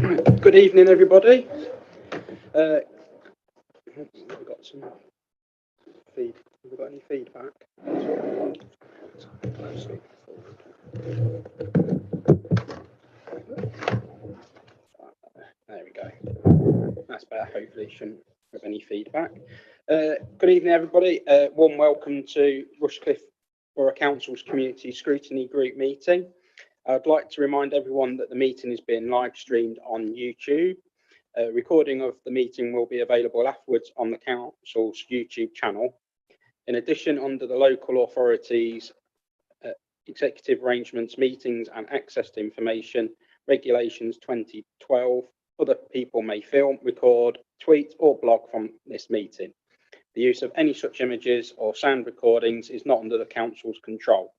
Good evening, everybody. We've got some feed. Have we got any feedback? There we go. That's better. Hopefully, shouldn't have any feedback. Good evening, everybody. Warm welcome to Rushcliffe Borough Council's Community Scrutiny Group meeting. I'd like to remind everyone that the meeting is being live streamed on YouTube. A recording of the meeting will be available afterwards on the council's YouTube channel. In addition, under the local authorities executive arrangements, meetings and access to information regulations 2012, other people may film, record, tweet or blog from this meeting. The use of any such images or sound recordings is not under the council's control.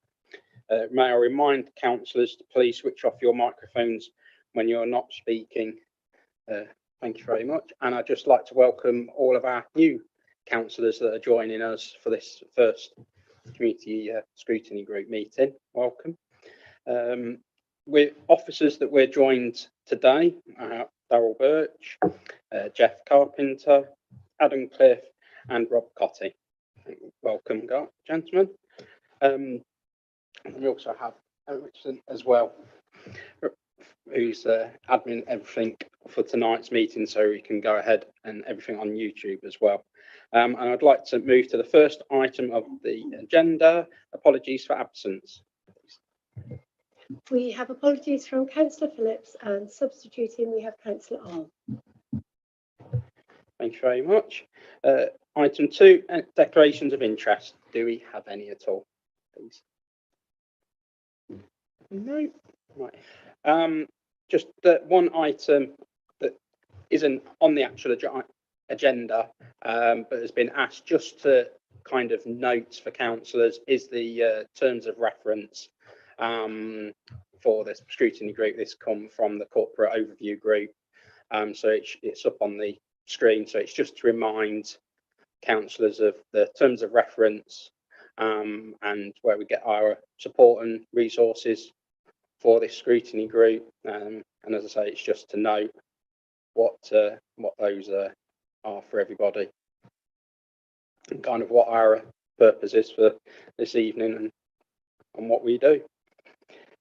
May I remind councillors to please switch off your microphones when you're not speaking. Thank you very much. And I'd just like to welcome all of our new councillors that are joining us for this first Community Scrutiny Group meeting. Welcome. We're officers that we're joined today, Darryl Birch, Jeff Carpenter, Adam Cliff and Rob Cotty. Welcome, gentlemen. And we also have Richardson as well, who's admin everything for tonight's meeting, so we can go ahead and everything on YouTube as well. And I'd like to move to the first item of the agenda. Apologies for absence. We have apologies from Councillor Phillips, and substituting we have Councillor Arl. Thank you very much. Item 2, declarations of interest. Do we have any at all, please? No. Right. Just one item that isn't on the actual agenda, but has been asked just to kind of notes for councillors is the terms of reference for this scrutiny group. This come from the corporate overview group, so it's up on the screen. So it's just to remind councillors of the terms of reference and where we get our support and resources for this scrutiny group. And as I say, it's just to note what those are for everybody, and kind of what our purpose is for this evening and what we do.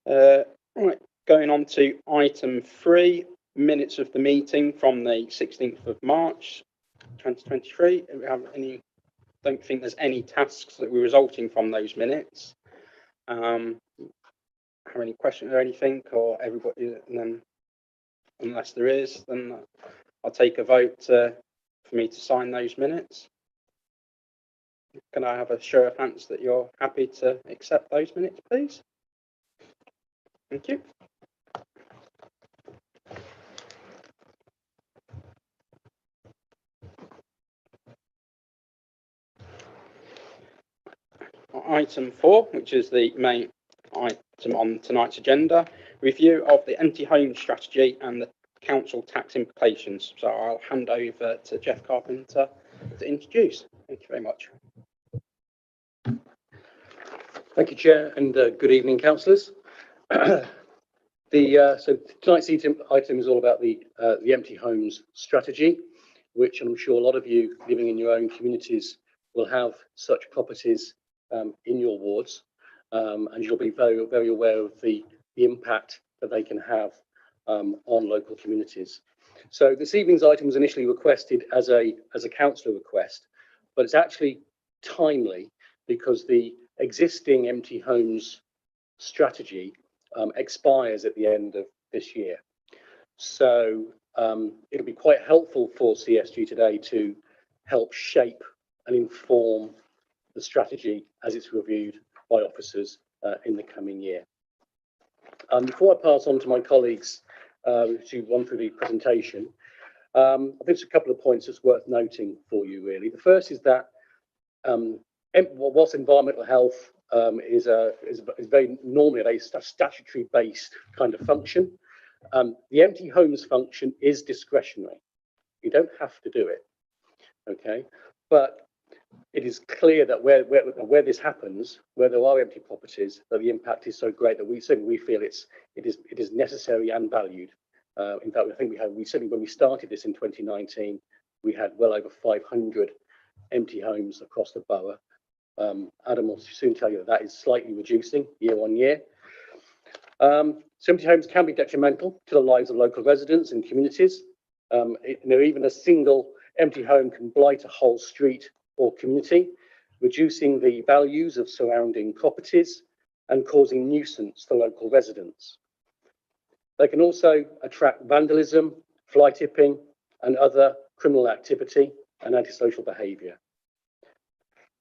Right, going on to item 3, minutes of the meeting from the 16th of March 2023. Do we have any? Don't think there's any tasks that were resulting from those minutes. Have any questions or anything, or everybody? And then, unless there is, then I'll take a vote for me to sign those minutes. Can I have a show of hands that you're happy to accept those minutes, please? Thank you. Item 4, which is the main item on tonight's agenda, review of the anti-home strategy and the council tax implications. So I'll hand over to Jeff Carpenter to introduce. Thank you very much. Thank you, Chair, and good evening, councillors. So tonight's item is all about the empty homes strategy, which I'm sure a lot of you living in your own communities will have such properties in your wards, and you'll be very, very aware of the impact that they can have on local communities. So this evening's item was initially requested as a councillor request, but it's actually timely because the existing empty homes strategy expires at the end of this year. So it'll be quite helpful for CSG today to help shape and inform the strategy as it's reviewed by officers in the coming year. Before I pass on to my colleagues to run through the presentation, I think there's a couple of points that's worth noting for you, really. The first is that whilst environmental health is very normally a statutory based kind of function, the empty homes function is discretionary. You don't have to do it, okay? But it is clear that where this happens, where there are empty properties, that the impact is so great that we feel it is necessary and valued In fact, I think we certainly when we started this in 2019, we had well over 500 empty homes across the borough. Adam will soon tell you that is slightly reducing year on year. So empty homes can be detrimental to the lives of local residents and communities. Even a single empty home can blight a whole street or community, reducing the values of surrounding properties and causing nuisance to local residents. They can also attract vandalism, fly tipping, and other criminal activity and antisocial behaviour.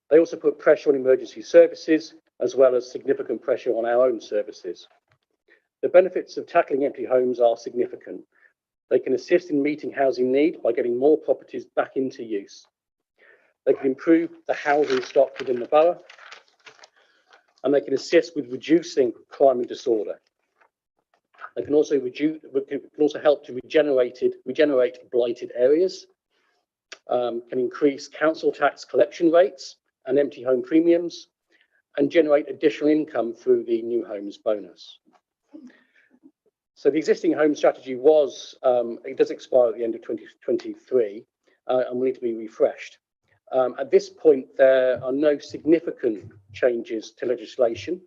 They also put pressure on emergency services, as well as significant pressure on our own services. The benefits of tackling empty homes are significant. They can assist in meeting housing need by getting more properties back into use. They can improve the housing stock within the borough, and they can assist with reducing crime and disorder. They can also help to regenerate blighted areas, can increase council tax collection rates and empty home premiums, and generate additional income through the new homes bonus. So the existing home strategy it does expire at the end of 2023 and will need to be refreshed. At this point, there are no significant changes to legislation.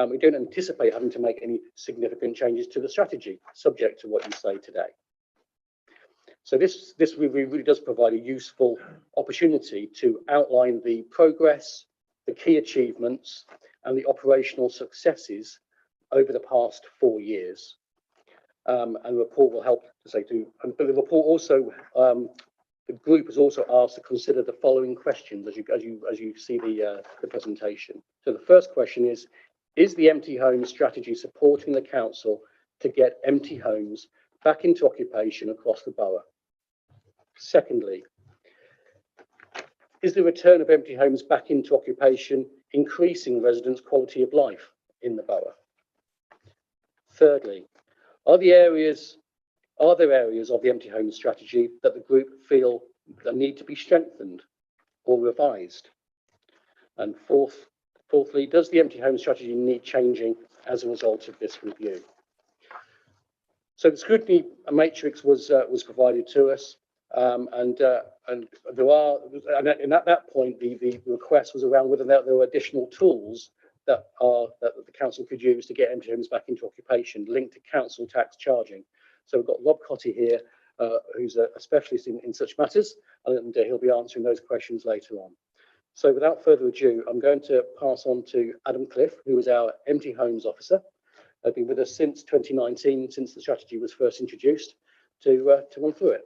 We don't anticipate having to make any significant changes to the strategy, subject to what you say today. So this really does provide a useful opportunity to outline the progress, the key achievements, and the operational successes over the past 4 years. And the report will help but the report also, the group has also asked to consider the following questions as you see the presentation. So the first question is the empty home strategy supporting the council to get empty homes back into occupation across the borough? Secondly, is the return of empty homes back into occupation increasing residents' quality of life in the borough? Thirdly, are there areas of the empty home strategy that the group feel that need to be strengthened or revised? And fourthly, does the empty home strategy need changing as a result of this review? So the scrutiny matrix was provided to us, and at that point the request was around whether there were additional tools that the council could use to get empty homes back into occupation linked to council tax charging. So we've got Rob Cotty here, who's a specialist in such matters, and he'll be answering those questions later on. So without further ado, I'm going to pass on to Adam Cliff, who is our empty homes officer. They've been with us since 2019, since the strategy was first introduced, to run through it.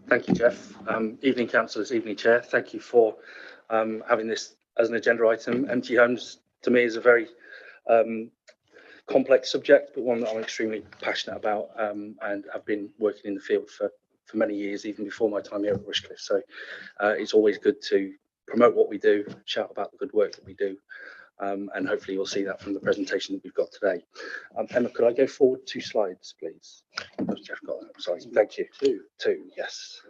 Thank you, Jeff. Evening, councillors, evening, chair. Thank you for having this as an agenda item. Empty homes, to me, is a very complex subject, but one that I'm extremely passionate about, and I've been working in the field for many years, even before my time here at Rushcliffe. So it's always good to promote what we do, shout about the good work that we do, and hopefully you'll see that from the presentation that we've got today. Emma, could I go forward 2 slides, please? Oh, Jeff got that. Sorry, thank you. Two, yes.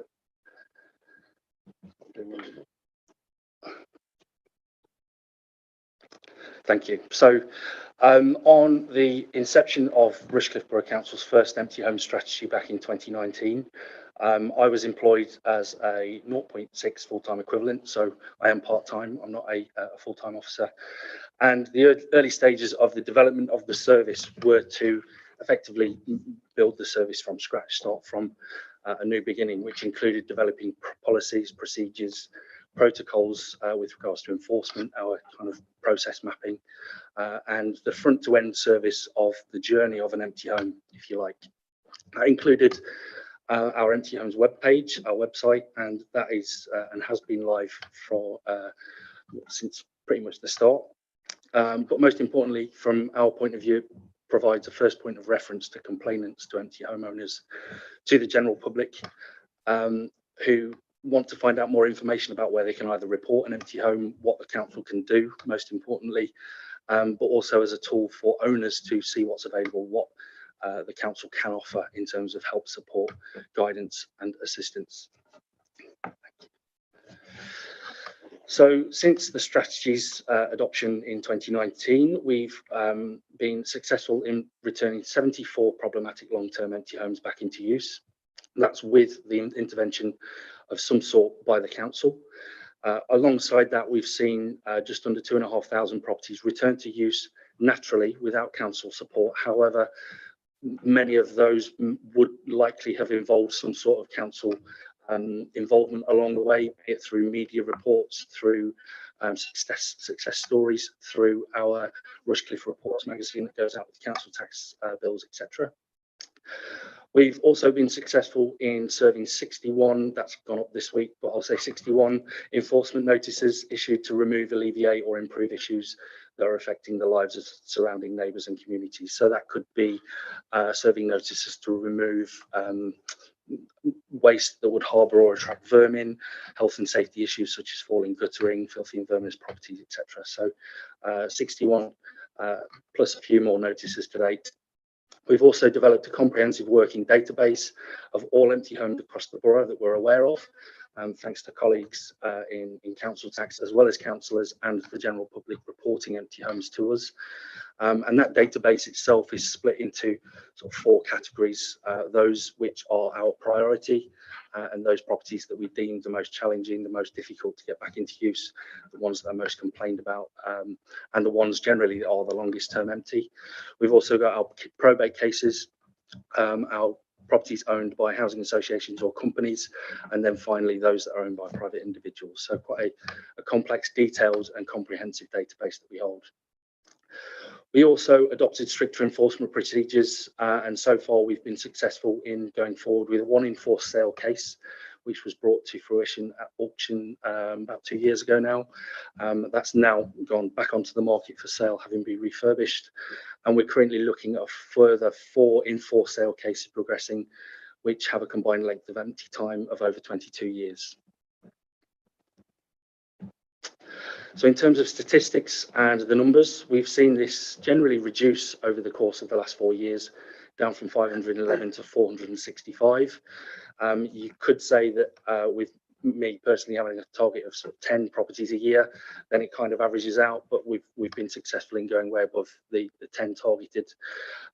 Thank you. So on the inception of Rushcliffe Borough Council's first empty home strategy back in 2019, I was employed as a 0.6 full-time equivalent, so I am part-time, I'm not a full-time officer. And the early stages of the development of the service were to effectively build the service from scratch, start from a new beginning, which included developing policies, procedures, protocols with regards to enforcement, our kind of process mapping, and the front-to-end service of the journey of an empty home, if you like. That included our empty homes webpage, our website, and that is and has been live for since pretty much the start. But most importantly, from our point of view, it provides a first point of reference to complainants, to empty homeowners, to the general public who want to find out more information about where they can either report an empty home, what the council can do, most importantly, but also as a tool for owners to see what's available, what the council can offer in terms of help, support, guidance and assistance. So since the strategy's adoption in 2019, we've been successful in returning 74 problematic long-term empty homes back into use. That's with the intervention of some sort by the council. Alongside that, we've seen just under 2,500 properties return to use naturally without council support. However, many of those would likely have involved some sort of council involvement along the way, be it through media reports, through success stories, through our Rushcliffe Reports magazine that goes out with council tax bills, etc. We've also been successful in serving 61, that's gone up this week, but I'll say 61 enforcement notices issued to remove, alleviate or improve issues that are affecting the lives of surrounding neighbours and communities. So that could be serving notices to remove waste that would harbour or attract vermin, health and safety issues such as falling guttering, filthy and verminous properties, etc. So 61 plus a few more notices to date. We've also developed a comprehensive working database of all empty homes across the borough that we're aware of, thanks to colleagues in council tax, as well as councillors and the general public reporting empty homes to us. And that database itself is split into sort of 4 categories, those which are our priority and those properties that we deem the most challenging, the most difficult to get back into use, the ones that are most complained about, and the ones generally that are the longest term empty. We've also got our probate cases, our properties owned by housing associations or companies, and then finally those that are owned by private individuals. So quite a complex, detailed and comprehensive database that we hold. We also adopted stricter enforcement procedures, and so far we've been successful in going forward with a 1 in 4 sale case, which was brought to fruition at auction about 2 years ago now. That's now gone back onto the market for sale, having been refurbished. And we're currently looking at a further 4 in 4 sale cases progressing, which have a combined length of empty time of over 22 years. So in terms of statistics and the numbers, we've seen this generally reduce over the course of the last 4 years, down from 511 to 465. You could say that with me personally having a target of sort of 10 properties a year, then it kind of averages out, but we've been successful in going way above the 10 targeted.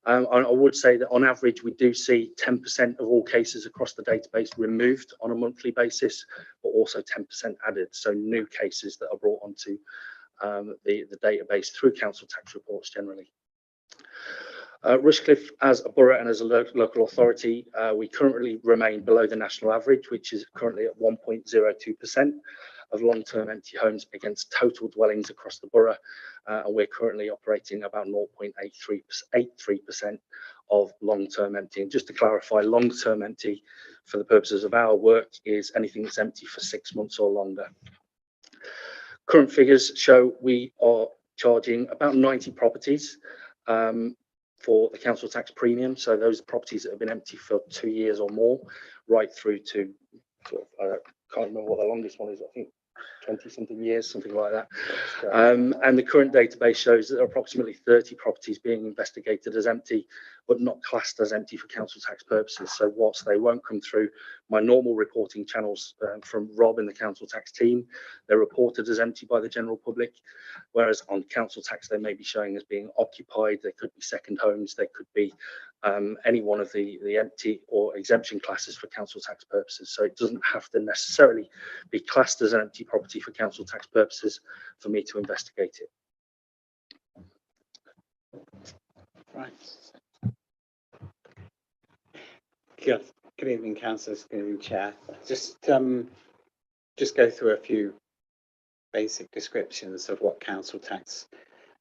I would say that on average we do see 10% of all cases across the database removed on a monthly basis, but also 10% added, so new cases that are brought onto the database through council tax reports generally. Rushcliffe as a borough and as a local authority, we currently remain below the national average, which is currently at 1.02% of long-term empty homes against total dwellings across the borough, and we're currently operating about 0.83% of long-term empty. And just to clarify, long-term empty for the purposes of our work is anything that's empty for 6 months or longer. Current figures show we are charging about 90 properties for the council tax premium, so those properties that have been empty for 2 years or more, right through to sort of, I can't remember what the longest one is, I think 20 something years, something like that. And the current database shows that there are approximately 30 properties being investigated as empty, but not classed as empty for council tax purposes. So whilst they won't come through my normal reporting channels from Rob and the council tax team, they're reported as empty by the general public, whereas on council tax they may be showing as being occupied. They could be second homes, they could be any one of the empty or exemption classes for council tax purposes. So it doesn't have to necessarily be classed as an empty property for council tax purposes for me to investigate it. Right. Good evening, councillors. Good evening, chair. Just go through a few basic descriptions of what council tax,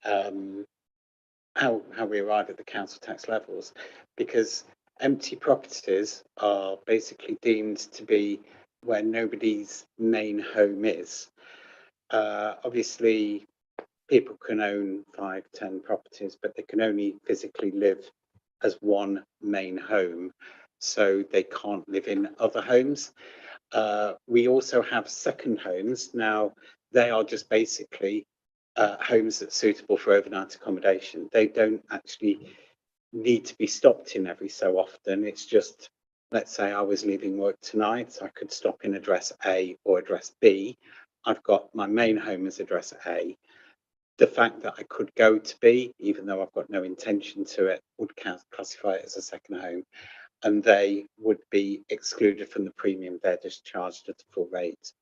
how we arrive at the council tax levels, because empty properties are basically deemed to be where nobody's main home is. Obviously, people can own 5, 10 properties, but they can only physically live as one main home, so they can't live in other homes. We also have second homes. Now, they are just basically homes that's suitable for overnight accommodation. They don't actually need to be stopped in every so often. It's just, let's say I was leaving work tonight, I could stop in address A or address B. I've got my main home as address A. The fact that I could go to B, even though I've got no intention to it, would classify it as a second home, and they would be excluded from the premium. They're just charged at the full rate.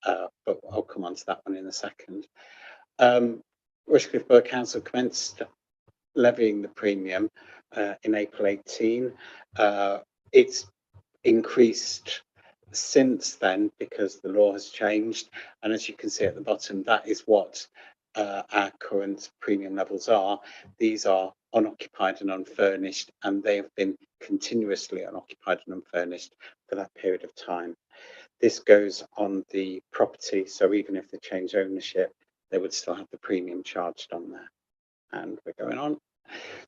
But I'll come on to that one in a second. Rushcliffe Borough Council commenced levying the premium in April 18. It's increased since then because the law has changed, and as you can see at the bottom, that is what our current premium levels are. These are unoccupied and unfurnished, and they have been continuously unoccupied and unfurnished for that period of time. This goes on the property, so even if they change ownership, they would still have the premium charged on there. And we're going on.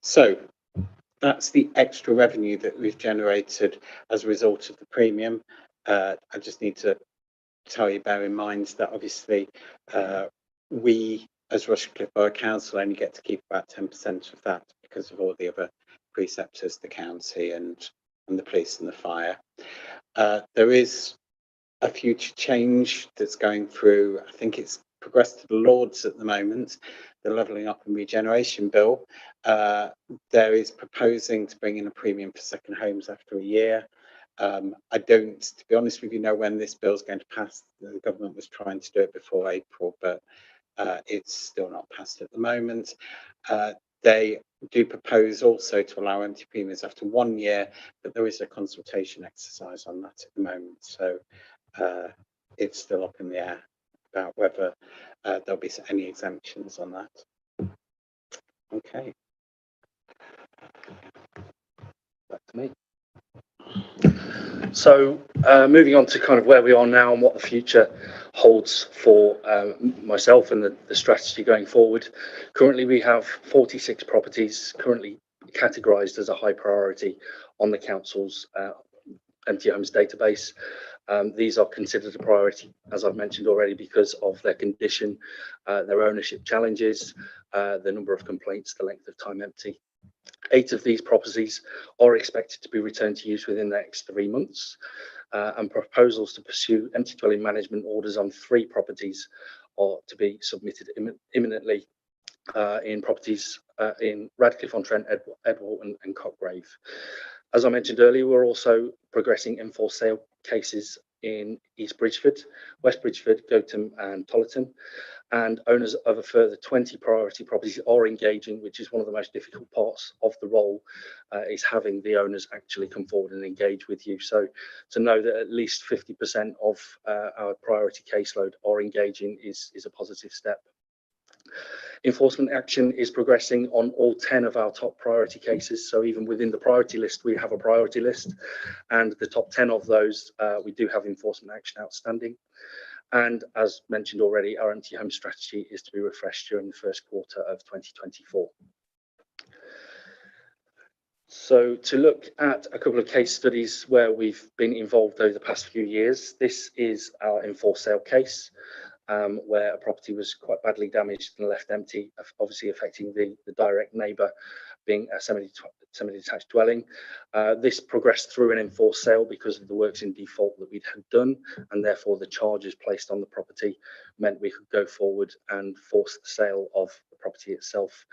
So that's the extra revenue that we've generated as a result of the premium. I just need to tell you, bear in mind that obviously we as Rushcliffe Borough Council only get to keep about 10% of that because of all the other preceptors, the county and the police and the fire. There is a future change that's going through. I think it's progressed to the Lords at the moment, the Levelling Up and Regeneration Bill. There is proposing to bring in a premium for second homes after a year. I don't, to be honest with you, know when this bill is going to pass. The government was trying to do it before April, but it's still not passed at the moment. They do propose also to allow empty premiums after 1 year, but there is a consultation exercise on that at the moment. So it's still up in the air about whether there'll be any exemptions on that. Okay. Back to me. So moving on to kind of where we are now and what the future holds for myself and the strategy going forward. Currently we have 46 properties currently categorised as a high priority on the council's empty homes database. These are considered a priority, as I've mentioned already, because of their condition, their ownership challenges, the number of complaints, the length of time empty. 8 of these properties are expected to be returned to use within the next 3 months, and proposals to pursue empty dwelling management orders on 3 properties are to be submitted imminently in properties in Radcliffe-on-Trent, Edwalton and Cockgrave. As I mentioned earlier, we're also progressing enforced sale cases in East Bridgeford, West Bridgeford, Gotham and Tollerton, and owners of a further 20 priority properties are engaging, which is one of the most difficult parts of the role, is having the owners actually come forward and engage with you. So to know that at least 50% of our priority caseload are engaging is a positive step. Enforcement action is progressing on all 10 of our top priority cases. So even within the priority list, we have a priority list, and the top 10 of those, we do have enforcement action outstanding. And as mentioned already, our empty home strategy is to be refreshed during the first quarter of 2024. So to look at a couple of case studies where we've been involved over the past few years, this is our enforced sale case. Where a property was quite badly damaged and left empty, obviously affecting the direct neighbour being a semi-detached dwelling. This progressed through an enforced sale because of the works in default that we'd had done, and therefore the charges placed on the property meant we could go forward and force the sale of the property itself.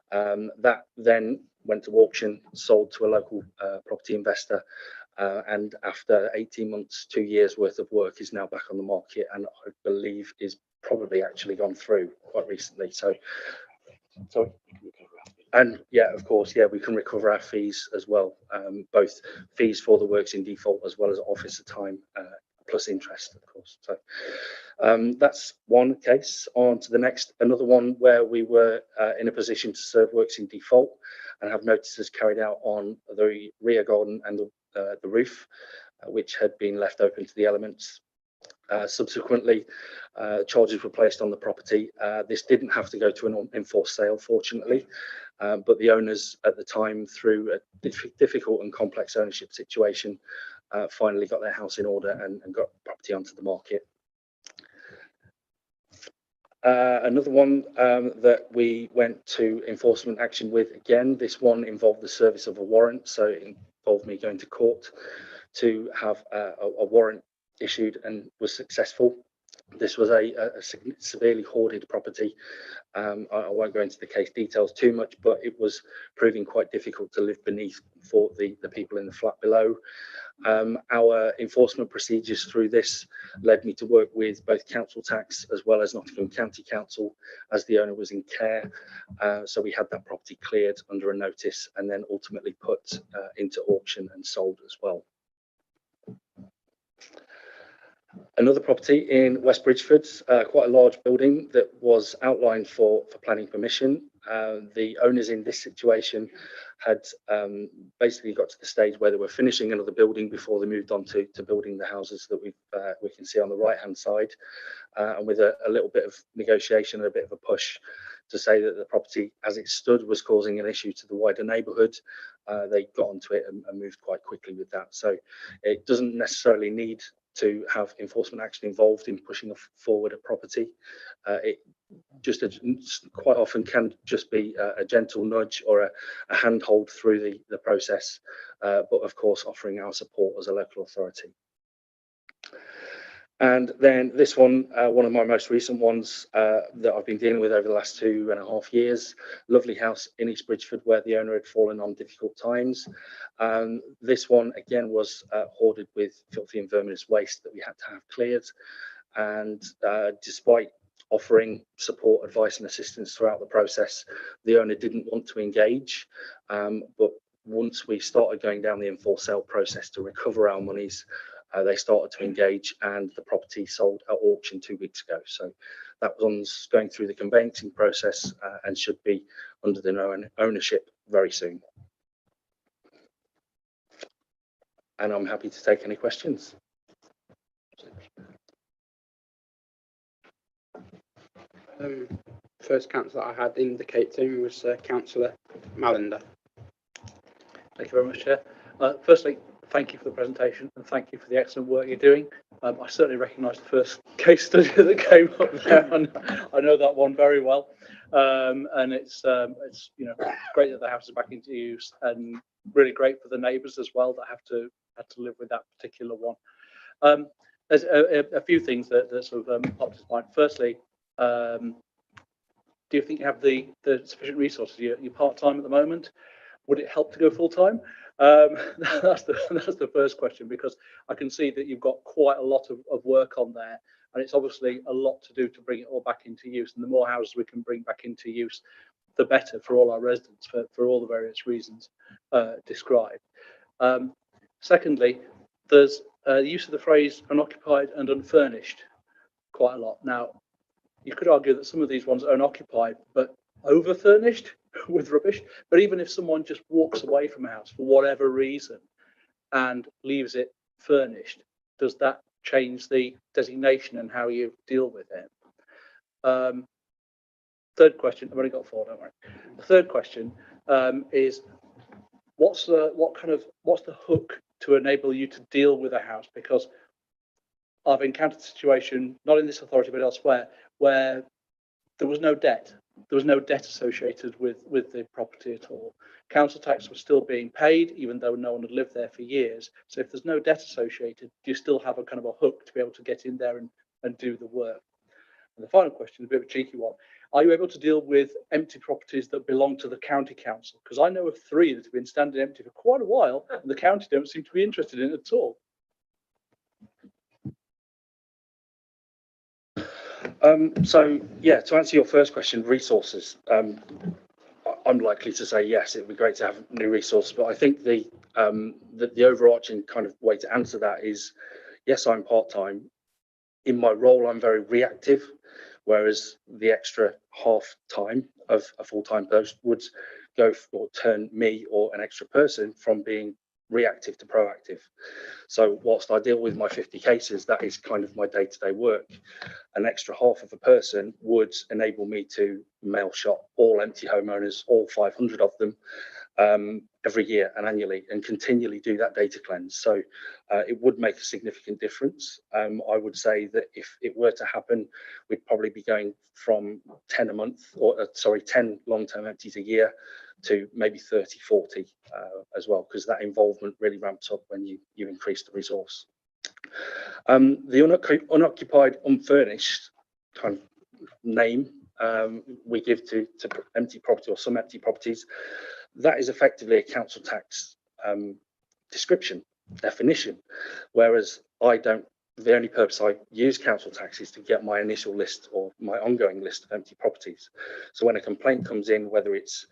That then went to auction, sold to a local property investor, and after 18 months, 2 years worth of work is now back on the market, and I believe is probably actually gone through quite recently. So and yeah, of course, yeah, we can recover our fees as well, both fees for the works in default as well as officer time plus interest, of course. So that's one case. On to the next, another one where we were in a position to serve works in default and have notices carried out on the rear garden and the roof, which had been left open to the elements. Subsequently, charges were placed on the property. This didn't have to go to an enforced sale, fortunately, but the owners at the time, through a difficult and complex ownership situation, finally got their house in order and got property onto the market. Another one that we went to enforcement action with, again, this one involved the service of a warrant, so it involved me going to court to have a warrant issued and was successful. This was a severely hoarded property. I won't go into the case details too much, but it was proving quite difficult to live beneath for the people in the flat below. Our enforcement procedures through this led me to work with both council tax as well as Nottingham County Council, as the owner was in care. So we had that property cleared under a notice and then ultimately put into auction and sold as well. Another property in West Bridgeford, quite a large building that was outlined for planning permission. The owners in this situation had basically got to the stage where they were finishing another building before they moved on to building the houses that we can see on the right hand side, and with a little bit of negotiation and a bit of a push to say that the property as it stood was causing an issue to the wider neighbourhood. They got onto it and moved quite quickly with that. So it doesn't necessarily need to have enforcement action involved in pushing forward a property. It just quite often can just be a gentle nudge or a handhold through the process, but of course offering our support as a local authority. And then this one, one of my most recent ones that I've been dealing with over the last 2.5 years, lovely house in East Bridgeford where the owner had fallen on difficult times. This one again was hoarded with filthy and verminous waste that we had to have cleared. And despite offering support, advice and assistance throughout the process, the owner didn't want to engage. But once we started going down the enforced sale process to recover our monies, they started to engage and the property sold at auction 2 weeks ago. So that one's going through the conveyancing process and should be under the ownership very soon. And I'm happy to take any questions. First councillor I had indicate to me was Councillor Mallender. Thank you very much, Chair. Firstly, thank you for the presentation and thank you for the excellent work you're doing. I certainly recognise the first case study that came up there, and I know that one very well. And it's great that the house is back into use, and really great for the neighbours as well that had to live with that particular one. There's a few things that sort of popped to mind. Firstly, do you think you have the sufficient resources? You're part-time at the moment. Would it help to go full-time? That's the first question, because I can see that you've got quite a lot of work on there, and it's obviously a lot to do to bring it all back into use. And the more houses we can bring back into use, the better for all our residents, for all the various reasons described. Secondly, there's use of the phrase unoccupied and unfurnished quite a lot. Now, you could argue that some of these ones are unoccupied but over-furnished with rubbish. But even if someone just walks away from a house for whatever reason and leaves it furnished, does that change the designation and how you deal with it? Third question, I've only got 4, don't worry. The third question is, what's the hook to enable you to deal with a house? Because I've encountered a situation, not in this authority but elsewhere, where there was no debt. There was no debt associated with the property at all. Council tax was still being paid, even though no one had lived there for years. So if there's no debt associated, do you still have a kind of a hook to be able to get in there and do the work? And the final question, a bit of a cheeky one. Are you able to deal with empty properties that belong to the county council? Because I know of 3 that have been standing empty for quite a while, and the county don't seem to be interested in it at all. So yeah, to answer your first question, resources. I'm likely to say yes, it would be great to have new resources, but I think the overarching kind of way to answer that is, yes, I'm part-time. In my role, I'm very reactive, whereas the extra half time of a full-time post would go or turn me or an extra person from being reactive to proactive. So whilst I deal with my 50 cases, that is kind of my day-to-day work. An extra half of a person would enable me to mail shop all empty homeowners, all 500 of them, every year and annually, and continually do that data cleanse. So it would make a significant difference. I would say that if it were to happen, we'd probably be going from 10 a month, or 10 long-term empties a year, to maybe 30, 40 as well, because that involvement really ramps up when you increase the resource. The unoccupied, unfurnished kind of name we give to empty property or some empty properties, that is effectively a council tax description, definition, whereas the only purpose I use council tax is to get my initial list or my ongoing list of empty properties. So when a complaint comes in, whether it's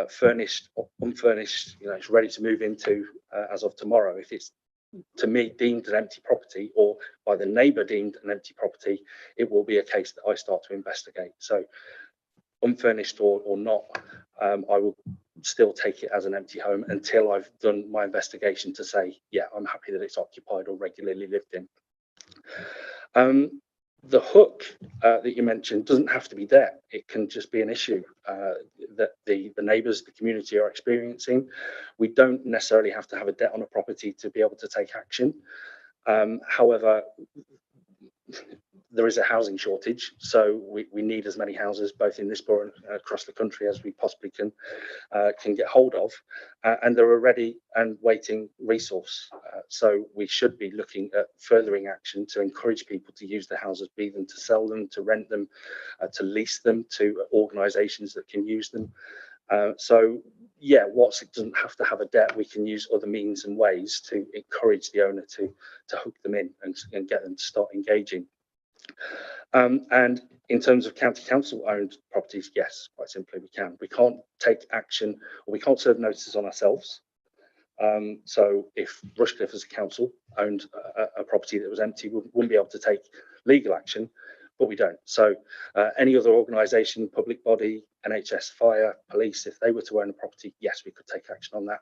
furnished or unfurnished, it's ready to move into as of tomorrow, if it's to me deemed an empty property or by the neighbour deemed an empty property, it will be a case that I start to investigate. So unfurnished or not, I will still take it as an empty home until I've done my investigation to say, yeah, I'm happy that it's occupied or regularly lived in. The hook that you mentioned doesn't have to be debt. It can just be an issue that the neighbours, the community are experiencing. We don't necessarily have to have a debt on a property to be able to take action. However, there is a housing shortage, so we need as many houses both in this borough and across the country as we possibly can get hold of, and they're a ready and waiting resource. So we should be looking at furthering action to encourage people to use the houses, be them to sell them, to rent them, to lease them to organisations that can use them. So yeah, whilst it doesn't have to have a debt, we can use other means and ways to encourage the owner to hook them in and get them to start engaging. And in terms of county council owned properties, yes, quite simply we can. We can't take action or we can't serve notices on ourselves. So if Rushcliffe as a council owned a property that was empty, we wouldn't be able to take legal action, but we don't. So any other organisation, public body, NHS, fire, police, if they were to own a property, yes, we could take action on that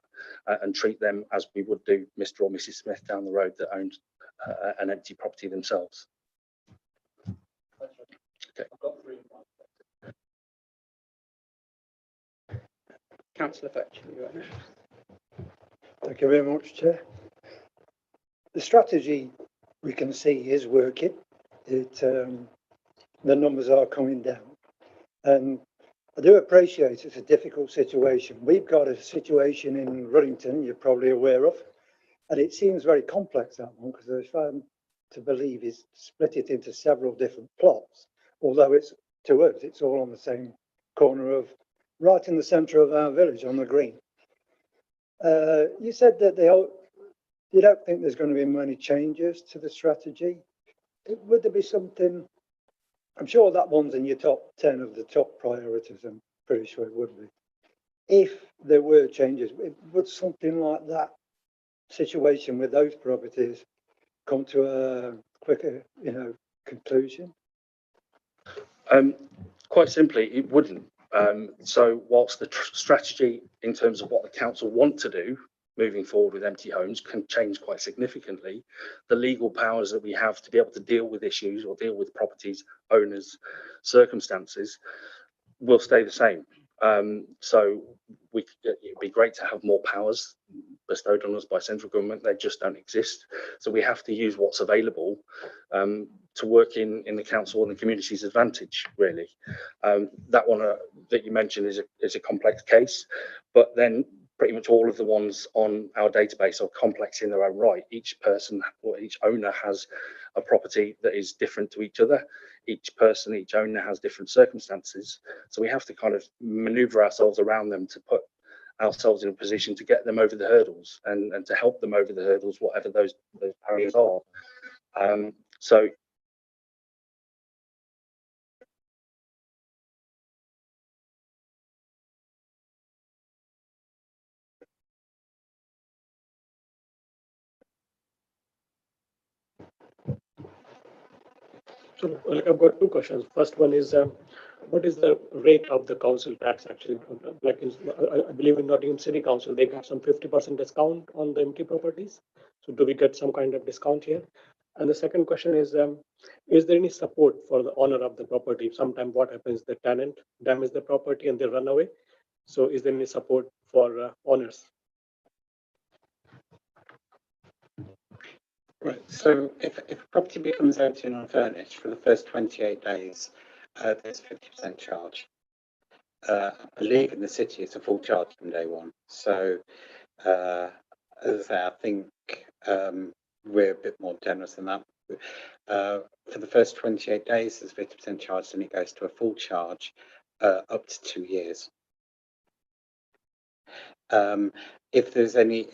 and treat them as we would do Mr. or Mrs. Smith down the road that owned an empty property themselves. Okay. Councillor Fletcher, you right next. Thank you very much, Chair. The strategy we can see is working. The numbers are coming down. And I do appreciate it's a difficult situation. We've got a situation in Ruddington you're probably aware of, and it seems very complex, that one, because if I'm to believe is split it into several different plots, although it's to us, it's all on the same corner of, right in the centre of our village on the green. You said that you don't think there's going to be many changes to the strategy. Would there be something? I'm sure that one's in your top 10 of the top priorities. I'm pretty sure it would be. If there were changes, would something like that situation with those properties come to a quicker, conclusion? Quite simply, it wouldn't. So whilst the strategy in terms of what the council want to do moving forward with empty homes can change quite significantly, the legal powers that we have to be able to deal with issues or deal with properties, owners, circumstances will stay the same. So it'd be great to have more powers bestowed on us by central government. They just don't exist. So we have to use what's available to work in the council and the community's advantage, really. That one that you mentioned is a complex case, but then pretty much all of the ones on our database are complex in their own right. Each person or each owner has a property that is different to each other. Each person, each owner has different circumstances. So we have to kind of maneuver ourselves around them to put ourselves in a position to get them over the hurdles and to help them over the hurdles, whatever those barriers are. So So I've got two questions. First one is, what is the rate of the council tax actually? Like, I believe in Nottingham City Council, they got some 50% discount on the empty properties. So do we get some kind of discount here? And the second question is there any support for the owner of the property? Sometimes what happens, the tenant damages the property and they run away. So is there any support for owners? Right. So if a property becomes empty and unfurnished for the first 28 days, there's a 50% charge. I believe in the city it's a full charge from day one. So as I say, I think we're a bit more generous than that. For the first 28 days, there's 50% charge, and it goes to a full charge up to 2 years. If there's any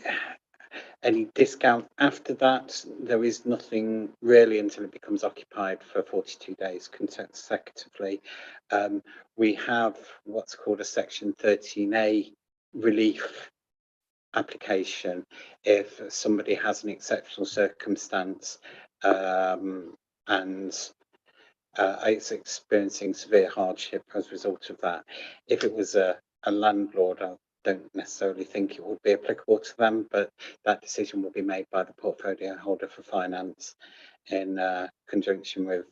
discount after that, there is nothing really until it becomes occupied for 42 days consecutively. We have what's called a Section 13A relief application if somebody has an exceptional circumstance and is experiencing severe hardship as a result of that. If it was a landlord, I don't necessarily think it would be applicable to them, but that decision will be made by the portfolio holder for finance in conjunction with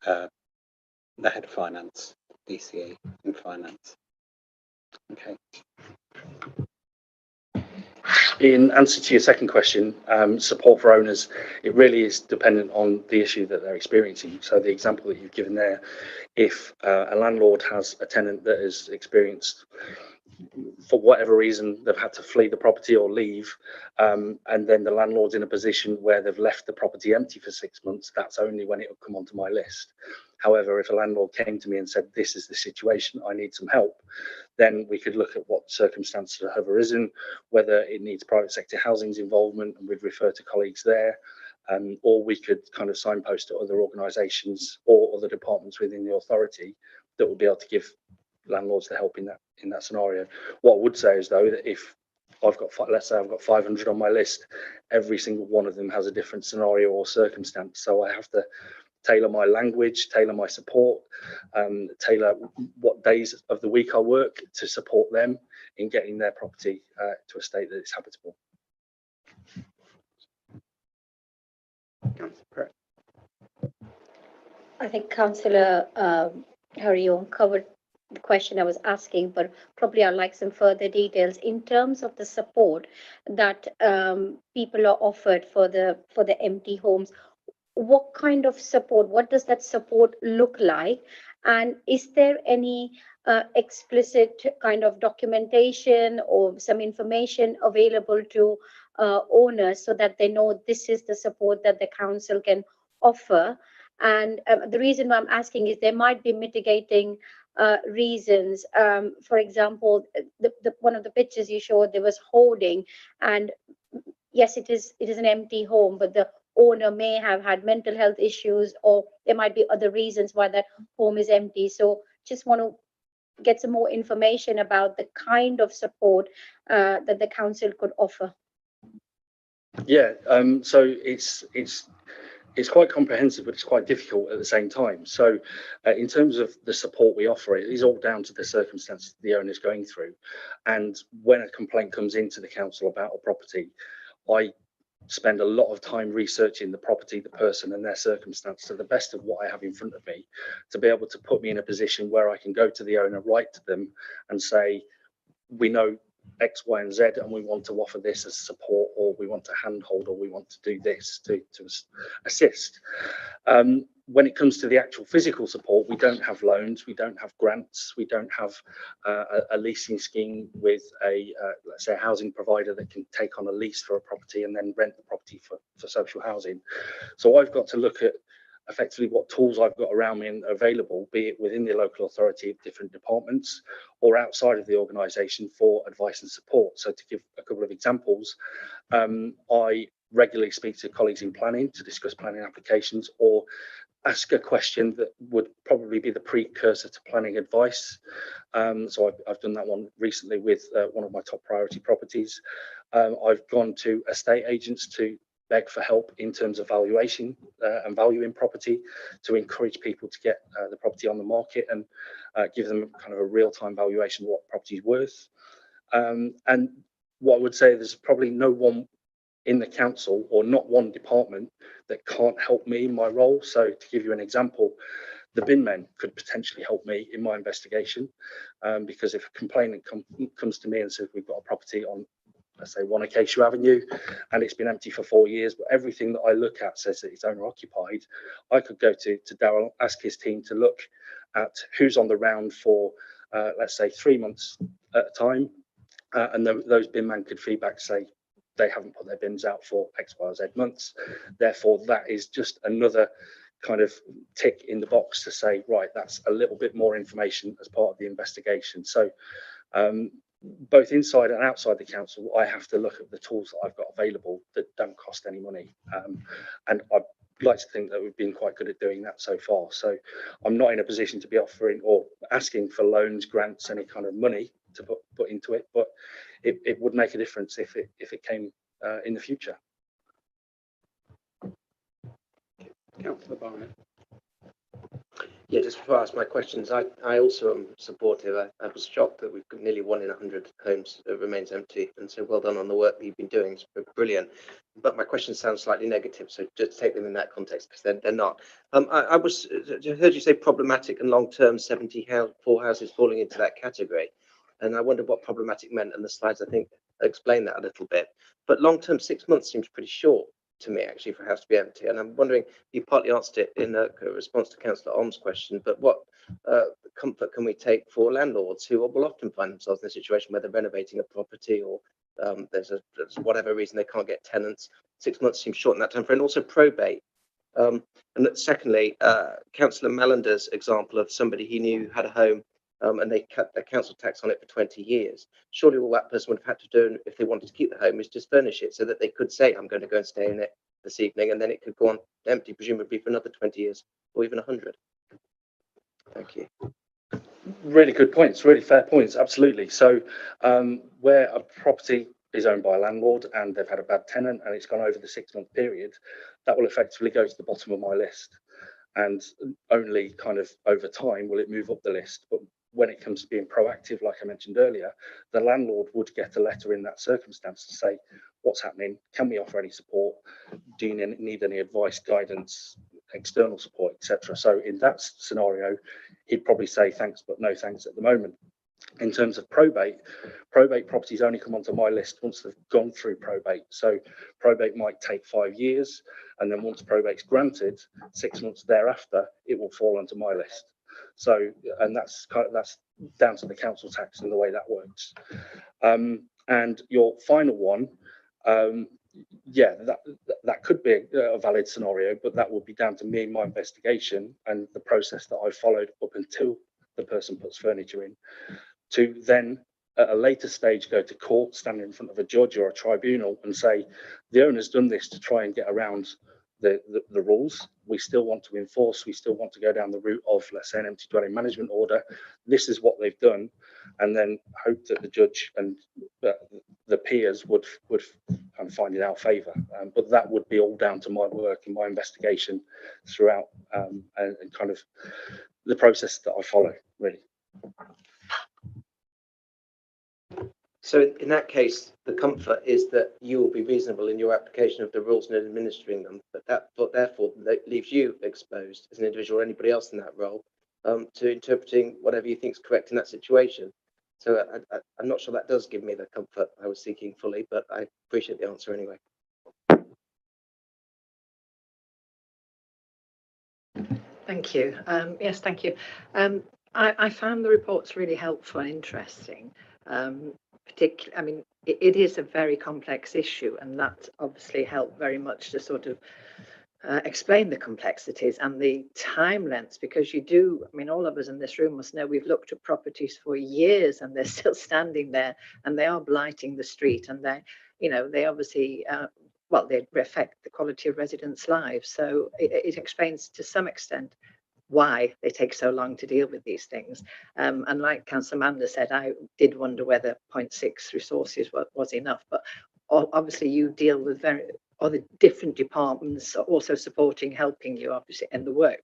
the head of finance, DCE in finance. Okay. In answer to your second question, support for owners, it really is dependent on the issue that they're experiencing. So the example that you've given there, if a landlord has a tenant that has experienced, for whatever reason, they've had to flee the property or leave, and then the landlord's in a position where they've left the property empty for 6 months, that's only when it will come onto my list. However, if a landlord came to me and said, this is the situation, I need some help, then we could look at what circumstances have arisen, whether it needs private sector housing's involvement, and we'd refer to colleagues there, or we could kind of signpost to other organisations or other departments within the authority that would be able to give landlords the help in that scenario. What I would say is, though, that if I've got, let's say I've got 500 on my list, every single one of them has a different scenario or circumstance, so I have to tailor my language, tailor my support, tailor what days of the week I work to support them in getting their property to a state that it's habitable. I think Councillor Harry covered the question I was asking, but probably I'd like some further details in terms of the support that people are offered for the empty homes. What kind of support? What does that support look like? And is there any explicit kind of documentation or some information available to owners so that they know this is the support that the council can offer? And the reason why I'm asking is there might be mitigating reasons. For example, one of the pictures you showed, there was hoarding, and yes, it is an empty home, but the owner may have had mental health issues, or there might be other reasons why that home is empty. So just want to get some more information about the kind of support that the council could offer. Yeah, so it's quite comprehensive, but it's quite difficult at the same time. So in terms of the support we offer, it is all down to the circumstances the owner is going through. And when a complaint comes into the council about a property, I spend a lot of time researching the property, the person and their circumstance to the best of what I have in front of me, to be able to put me in a position where I can go to the owner, write to them and say, we know X, Y, and Z, and we want to offer this as support, or we want to handhold, or we want to do this to assist. When it comes to the actual physical support, we don't have loans, we don't have grants, we don't have a leasing scheme with let's say a housing provider that can take on a lease for a property and then rent the property for social housing. So I've got to look at effectively what tools I've got around me and available, be it within the local authority of different departments or outside of the organisation for advice and support. So to give a couple of examples, I regularly speak to colleagues in planning to discuss planning applications or ask a question that would probably be the precursor to planning advice. So I've done that one recently with one of my top priority properties. I've gone to estate agents to beg for help in terms of valuation and valuing property, to encourage people to get the property on the market and give them kind of a real-time valuation of what property is worth. And what I would say, there's probably no one in the council or not one department that can't help me in my role. So to give you an example, the bin men could potentially help me in my investigation, because if a complainant comes to me and says we've got a property on, let's say, 1 Acacia Avenue, and it's been empty for 4 years, but everything that I look at says that it's owner occupied, I could go to Darryl, ask his team to look at who's on the round for, let's say, 3 months at a time, and those bin men could feedback, say, they haven't put their bins out for X, Y, or Z months. Therefore, that is just another kind of tick in the box to say, right, that's a little bit more information as part of the investigation. So both inside and outside the council, I have to look at the tools that I've got available that don't cost any money. And I'd like to think that we've been quite good at doing that so far. So I'm not in a position to be offering or asking for loans, grants, any kind of money to put into it, but it would make a difference if it came in the future. Councillor Barnett. Yeah, just before I ask my questions, I also am supportive. I was shocked that we've got nearly 1 in 100 homes that remains empty, and so well done on the work that you've been doing. It's brilliant. But my question sounds slightly negative, so just take them in that context, because they're not. I heard you say problematic and long-term 74 houses falling into that category, and I wondered what problematic meant, and the slides, I think, explain that a little bit. But long-term, 6 months seems pretty short to me, actually, for a house to be empty. And I'm wondering, you partly answered it in a response to Councillor Om's question, but what comfort can we take for landlords who will often find themselves in a situation where they're renovating a property, or there's whatever reason they can't get tenants? 6 months seems short in that time frame. And also probate. And secondly, Councillor Mallander's example of somebody he knew had a home and they cut their council tax on it for 20 years. Surely all that person would have had to do if they wanted to keep the home is just furnish it so that they could say, I'm going to go and stay in it this evening, and then it could go on empty, presumably for another 20 years or even 100. Thank you. Really good points, really fair points, absolutely. So where a property is owned by a landlord and they've had a bad tenant and it's gone over the 6 month period, that will effectively go to the bottom of my list. And only kind of over time will it move up the list. But when it comes to being proactive, like I mentioned earlier, the landlord would get a letter in that circumstance to say, what's happening? Can we offer any support? Do you need any advice, guidance, external support, etc.? So in that scenario, he'd probably say thanks, but no thanks at the moment. In terms of probate properties only come onto my list once they've gone through probate. So probate might take 5 years, and then once probate's granted, 6 months thereafter, it will fall onto my list. So, and that's down to the council tax and the way that works. And your final one, yeah, that could be a valid scenario, but that would be down to me and my investigation and the process that I followed up until the person puts furniture in, to then at a later stage go to court, stand in front of a judge or a tribunal and say, the owner's done this to try and get around the rules. We still want to enforce, we still want to go down the route of, let's say, an empty dwelling management order. This is what they've done, and then hope that the judge and the peers would kind of find in our favour. But that would be all down to my work and my investigation throughout, and kind of the process that I follow, really. So in that case, the comfort is that you will be reasonable in your application of the rules and administering them, but therefore that leaves you exposed as an individual or anybody else in that role to interpreting whatever you think is correct in that situation. So I'm not sure that does give me the comfort I was seeking fully, but I appreciate the answer anyway. Thank you. Yes, thank you. I found the reports really helpful and interesting. Particularly, I mean, it is a very complex issue, and that obviously helped very much to sort of explain the complexities and the time lengths, because you do, I mean, all of us in this room must know we've looked at properties for years and they're still standing there and they are blighting the street, and they, you know, they obviously, well, they affect the quality of residents' lives. So it explains to some extent why they take so long to deal with these things. And like Councillor Mander said, I did wonder whether 0.6 resources was enough, but obviously you deal with other different departments also supporting, helping you obviously in the work.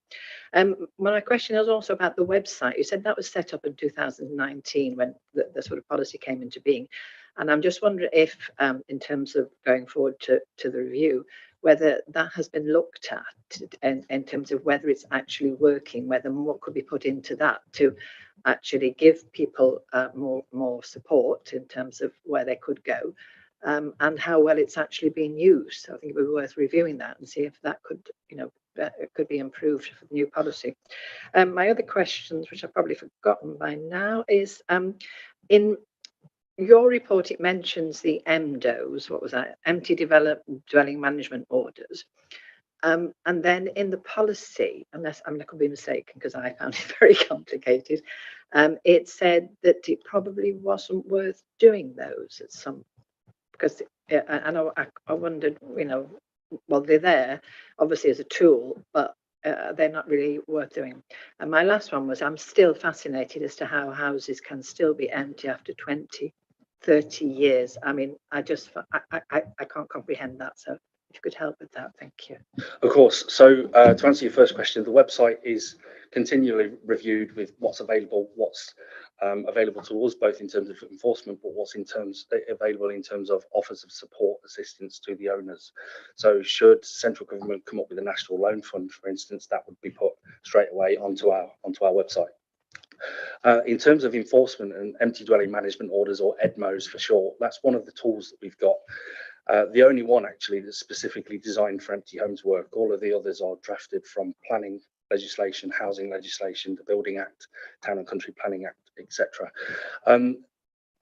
My question is also about the website. You said that was set up in 2019 when the sort of policy came into being. And I'm just wondering if, in terms of going forward to the review, whether that has been looked at in terms of whether it's actually working, whether more could be put into that to actually give people more support in terms of where they could go, and how well it's actually being used. So I think it would be worth reviewing that and see if that could, you know, it could be improved for the new policy. My other questions, which I've probably forgotten by now, is your report, it mentions the MDOs, what was that? Empty Developed Dwelling Management Orders. And then in the policy, unless I could be mistaken because I found it very complicated, it said that it probably wasn't worth doing those at some, because I wondered, well, they're there obviously as a tool, but they're not really worth doing. And my last one was, I'm still fascinated as to how houses can still be empty after 20, 30 years. I mean, I can't comprehend that. So if you could help with that, thank you. Of course. So to answer your first question, the website is continually reviewed with what's available, what's available to us, both in terms of enforcement, but what's available in terms of offers of support, assistance to the owners. So should central government come up with a national loan fund, for instance, that would be put straight away onto our website. In terms of enforcement and empty dwelling management orders, or EDMOs for short, that's one of the tools that we've got. The only one actually that's specifically designed for empty homes work. All of the others are drafted from planning legislation, housing legislation, the Building Act, Town and Country Planning Act, etc.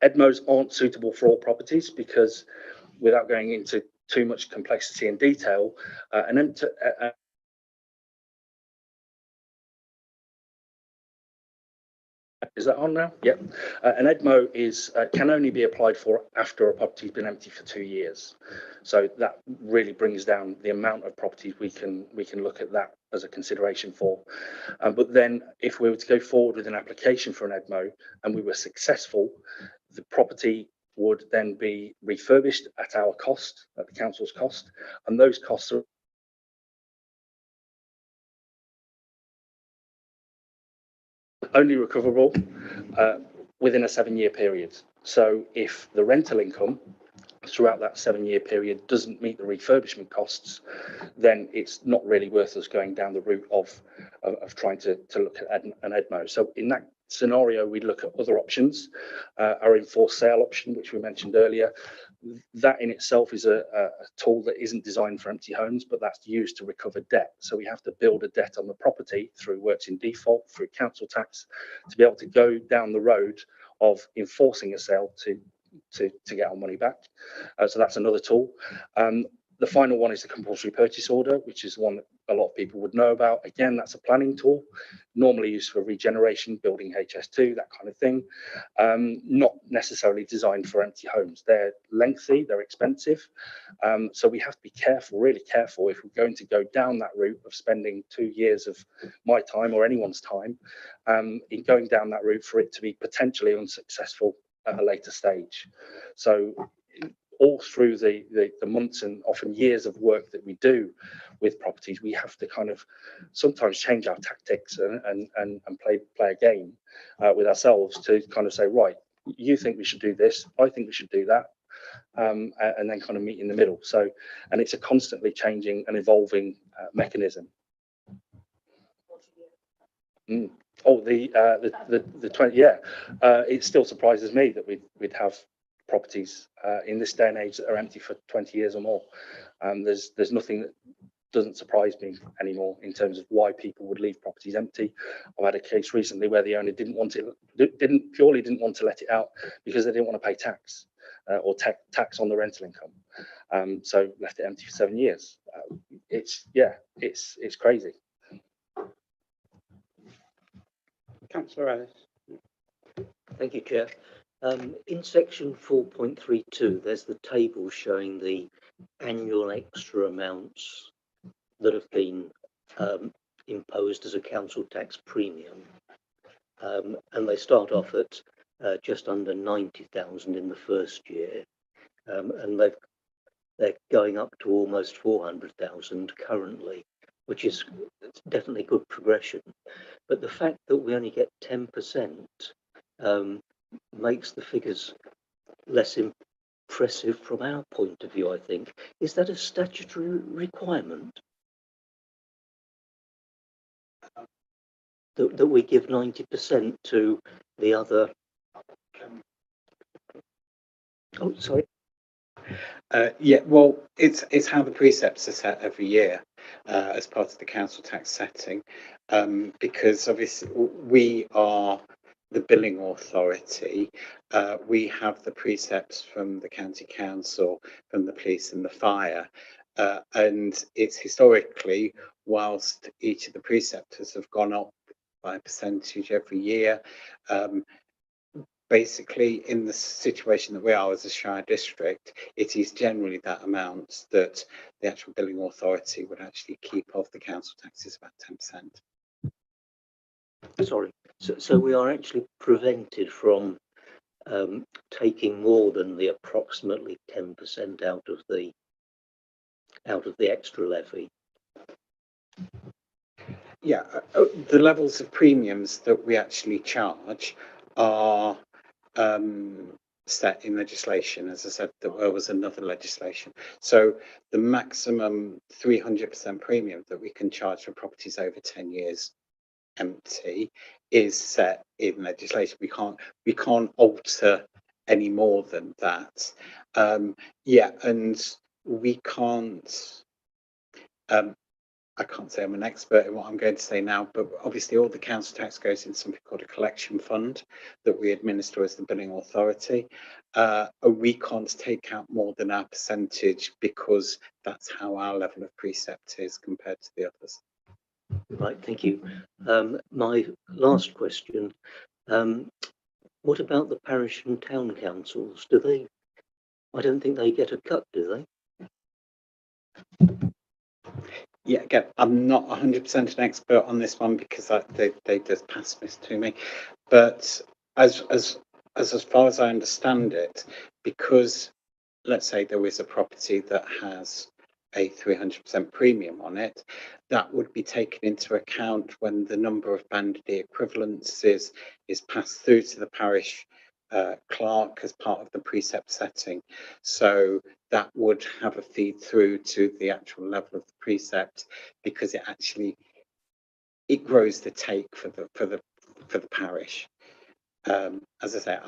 EDMOs aren't suitable for all properties because, without going into too much complexity and detail, is that on now? Yep. An EDMO can only be applied for after a property's been empty for 2 years. So that really brings down the amount of properties we can look at that as a consideration for. But then if we were to go forward with an application for an EDMO and we were successful, the property would then be refurbished at our cost, at the council's cost, and those costs are only recoverable within a 7-year period. So if the rental income throughout that 7-year period doesn't meet the refurbishment costs, then it's not really worth us going down the route of trying to look at an EDMO. So in that scenario, we look at other options. Our enforced sale option, which we mentioned earlier, that in itself is a tool that isn't designed for empty homes, but that's used to recover debt. So we have to build a debt on the property through works in default, through council tax, to be able to go down the road of enforcing a sale to get our money back. So that's another tool. The final one is the compulsory purchase order, which is one that a lot of people would know about. Again, that's a planning tool, normally used for regeneration, building HS2, that kind of thing. Not necessarily designed for empty homes. They're lengthy, they're expensive. So we have to be careful, really careful, if we're going to go down that route of spending 2 years of my time or anyone's time in going down that route for it to be potentially unsuccessful at a later stage. So all through the months and often years of work that we do with properties, we have to kind of sometimes change our tactics and play a game with ourselves to kind of say, right, you think we should do this, I think we should do that, and then kind of meet in the middle. So, and it's a constantly changing and evolving mechanism. Oh, the 20, yeah. It still surprises me that we'd have properties in this day and age that are empty for 20 years or more. There's nothing that doesn't surprise me anymore in terms of why people would leave properties empty. I've had a case recently where the owner didn't want to let it out because they didn't want to pay tax or tax on the rental income. So left it empty for 7 years. It's crazy. Councillor Ellis. Thank you, Chair. In section 4.32, there's the table showing the annual extra amounts that have been imposed as a council tax premium. And they start off at just under 90,000 in the first year. And they're going up to almost 400,000 currently, which is definitely good progression. But the fact that we only get 10% makes the figures less impressive from our point of view, I think. Is that a statutory requirement? That we give 90% to the other... Oh, sorry. Yeah, well, it's how the precepts are set every year as part of the council tax setting, because obviously we are the billing authority, we have the precepts from the county council, from the police and the fire. And it's historically, whilst each of the preceptors have gone up by a percentage every year, basically in the situation that we are as a shire district, it is generally that amount that the actual billing authority would actually keep of the council taxes, about 10%. Sorry, so we are actually prevented from taking more than the approximately 10% out of the extra levy. Yeah, the levels of premiums that we actually charge are set in legislation. As I said, there was another legislation. So the maximum 300% premium that we can charge for properties over 10 years empty is set in legislation. We can't alter any more than that. Yeah, and we can't. I can't say I'm an expert in what I'm going to say now, but obviously all the council tax goes in something called a collection fund that we administer as the billing authority. We can't take out more than our percentage because that's how our level of precept is compared to the others. Right, thank you. My last question, what about the parish and town councils? Do they, I don't think they get a cut, do they? Yeah, again, I'm not 100% an expert on this one because they just passed this to me. But as far as I understand it, because let's say there is a property that has a 300% premium on it, that would be taken into account when the number of Band D equivalents is passed through to the parish clerk as part of the precept setting. So that would have a feed through to the actual level of the precept, because it grows the take for the parish. As I say,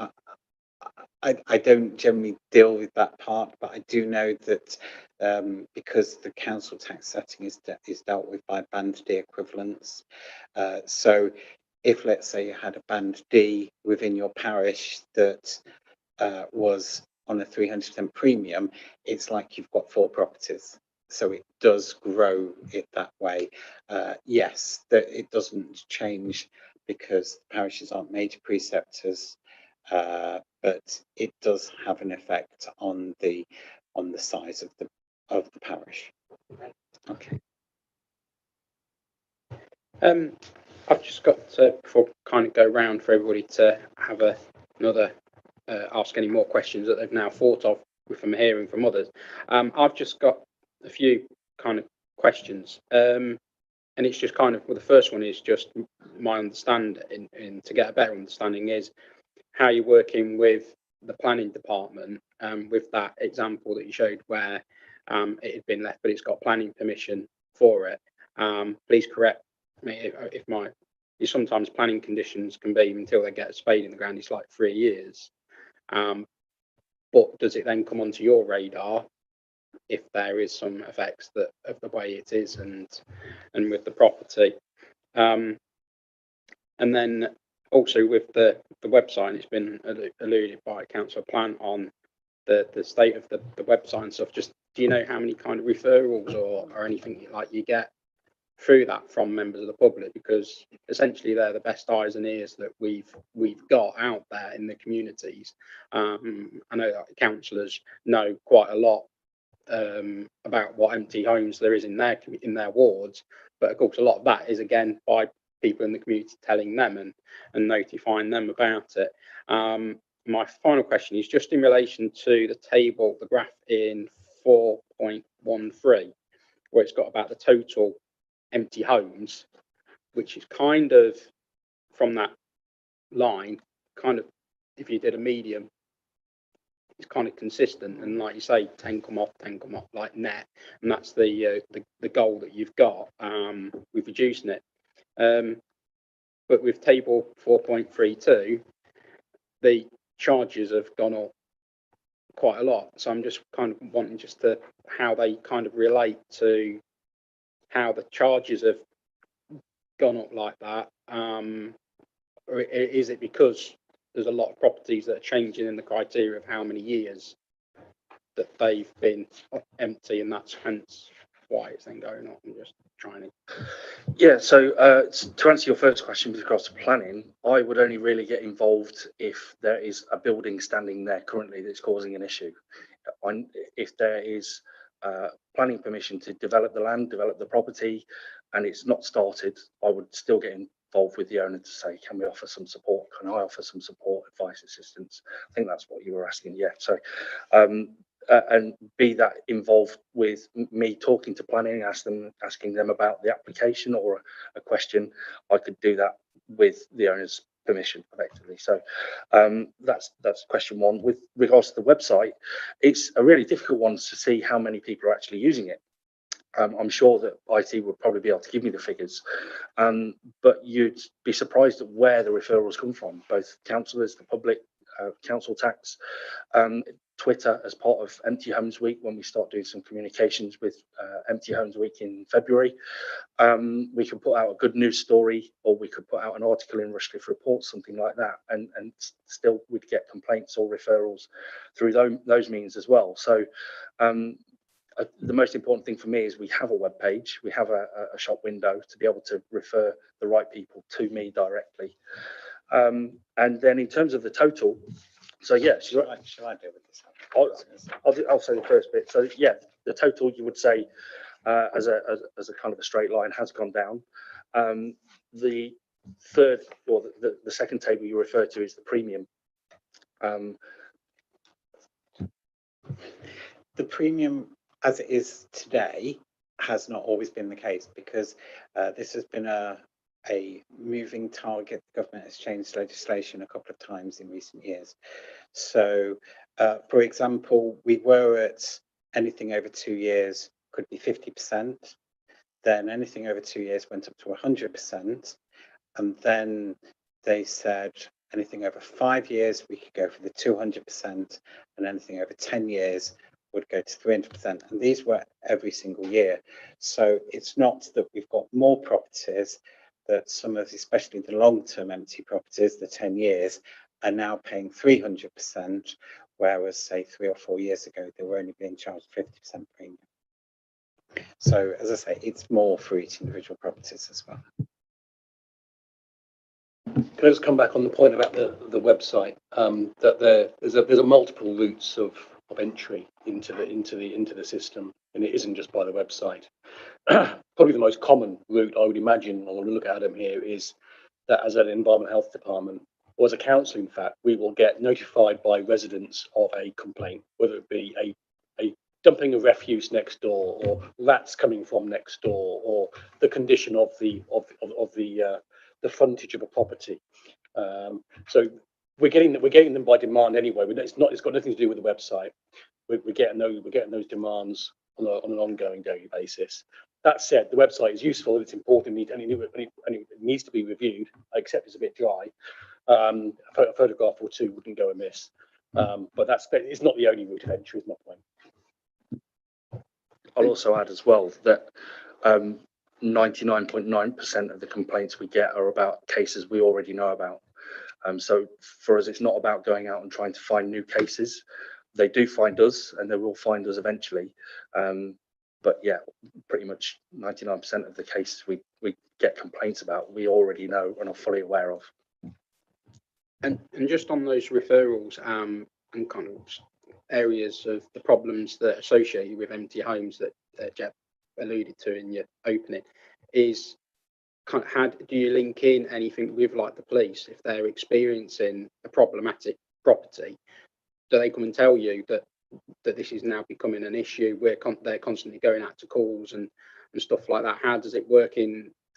I don't generally deal with that part, but I do know that because the council tax setting is dealt with by Band D equivalents. So if, let's say, you had a Band D within your parish that was on a 300% premium, it's like you've got 4 properties. So it does grow it that way. Yes, that it doesn't change because parishes aren't major preceptors, but it does have an effect on the size of the parish. Okay. I've just got to, before kind of go round for everybody to have another ask any more questions that they've now thought of from hearing from others. I've just got a few kind of questions, and it's just kind of, well, the first one is just my understanding, and to get a better understanding is how you're working with the planning department, with that example that you showed where it had been left, but it's got planning permission for it. Please correct me if sometimes planning conditions can be, until they get a spade in the ground, it's like 3 years. But does it then come onto your radar if there is some effects that of the way it is and with the property? And then also with the website, it's been alluded by Councillor Plant on the state of the website and stuff. Just, do you know how many kind of referrals or anything like you get through that from members of the public? Because essentially they're the best eyes and ears that we've got out there in the communities. I know that councillors know quite a lot about what empty homes there is in their wards, but of course a lot of that is again by people in the community telling them and notifying them about it. My final question is just in relation to the table, the graph in 4.13, where it's got about the total empty homes, which is kind of from that line, kind of, if you did a medium, it's kind of consistent, and like you say, 10 come off like net, and that's the goal that you've got with reducing it. But with table 4.32, the charges have gone up quite a lot, so I'm just kind of wanting just to how they kind of relate to how the charges have gone up like that, or is it because there's a lot of properties that are changing in the criteria of how many years that they've been empty, and that's hence why it's then going on? I'm just trying to. Yeah, so to answer your first question with regards to planning, I would only really get involved if there is a building standing there currently that's causing an issue. If there is planning permission to develop the land, develop the property, and it's not started, I would still get involved with the owner to say, can we offer some support? Can I offer some support, advice, assistance? I think that's what you were asking. Yeah, so and be that involved with me talking to planning, asking them about the application or a question. I could do that with the owner's permission effectively. So that's question one. With regards to the website, it's a really difficult one to see how many people are actually using it. I'm sure that IT would probably be able to give me the figures, but you'd be surprised at where the referrals come from, both councillors, the public, council tax, Twitter as part of Empty Homes Week, when we start doing some communications with Empty Homes Week in February. We could put out a good news story, or we could put out an article in Rushcliffe Report, something like that, and still we'd get complaints or referrals through those means as well. So the most important thing for me is we have a web page, we have a shop window to be able to refer the right people to me directly. And then in terms of the total, so yeah, Shall I deal with this? I'll say the first bit. So yeah, the total you would say as a kind of a straight line has gone down. The third or the second table you refer to is the premium. The premium as it is today has not always been the case, because this has been a moving target. The government has changed legislation a couple of times in recent years. So, for example, we were at anything over 2 years could be 50%. Then anything over 2 years went up to 100%. And then they said anything over 5 years, we could go for the 200%. And anything over 10 years would go to 300%. And these were every single year. So it's not that we've got more properties, that some of, especially the long-term empty properties, the 10 years, are now paying 300%, whereas say 3 or 4 years ago, they were only being charged 50% premium. So as I say, it's more for each individual properties as well. Can I just come back on the point about the website? That there's a multiple routes of entry into the system, and it isn't just by the website. Probably the most common route I would imagine, I want to look at them here, is that as an environment health department, or as a council, in fact, we will get notified by residents of a complaint, whether it be a dumping of refuse next door, or rats coming from next door, or the condition of the frontage of a property. So we're getting them by demand anyway. It's got nothing to do with the website. We're getting those demands on an ongoing daily basis. That said, the website is useful, it's important, and it needs to be reviewed. I accept it's a bit dry. A photograph or two wouldn't go amiss, but it's not the only route of entry, is my point. I'll also add as well that 99.9% of the complaints we get are about cases we already know about. So for us, it's not about going out and trying to find new cases. They do find us, and they will find us eventually. But yeah, pretty much 99% of the cases we get complaints about, we already know and are fully aware of. And just on those referrals and kind of areas of the problems that are associated with empty homes that Jeff alluded to in your opening, is kind of do you link in anything with like the police if they're experiencing a problematic property? Do they come and tell you that this is now becoming an issue where they're constantly going out to calls and stuff like that? How does it work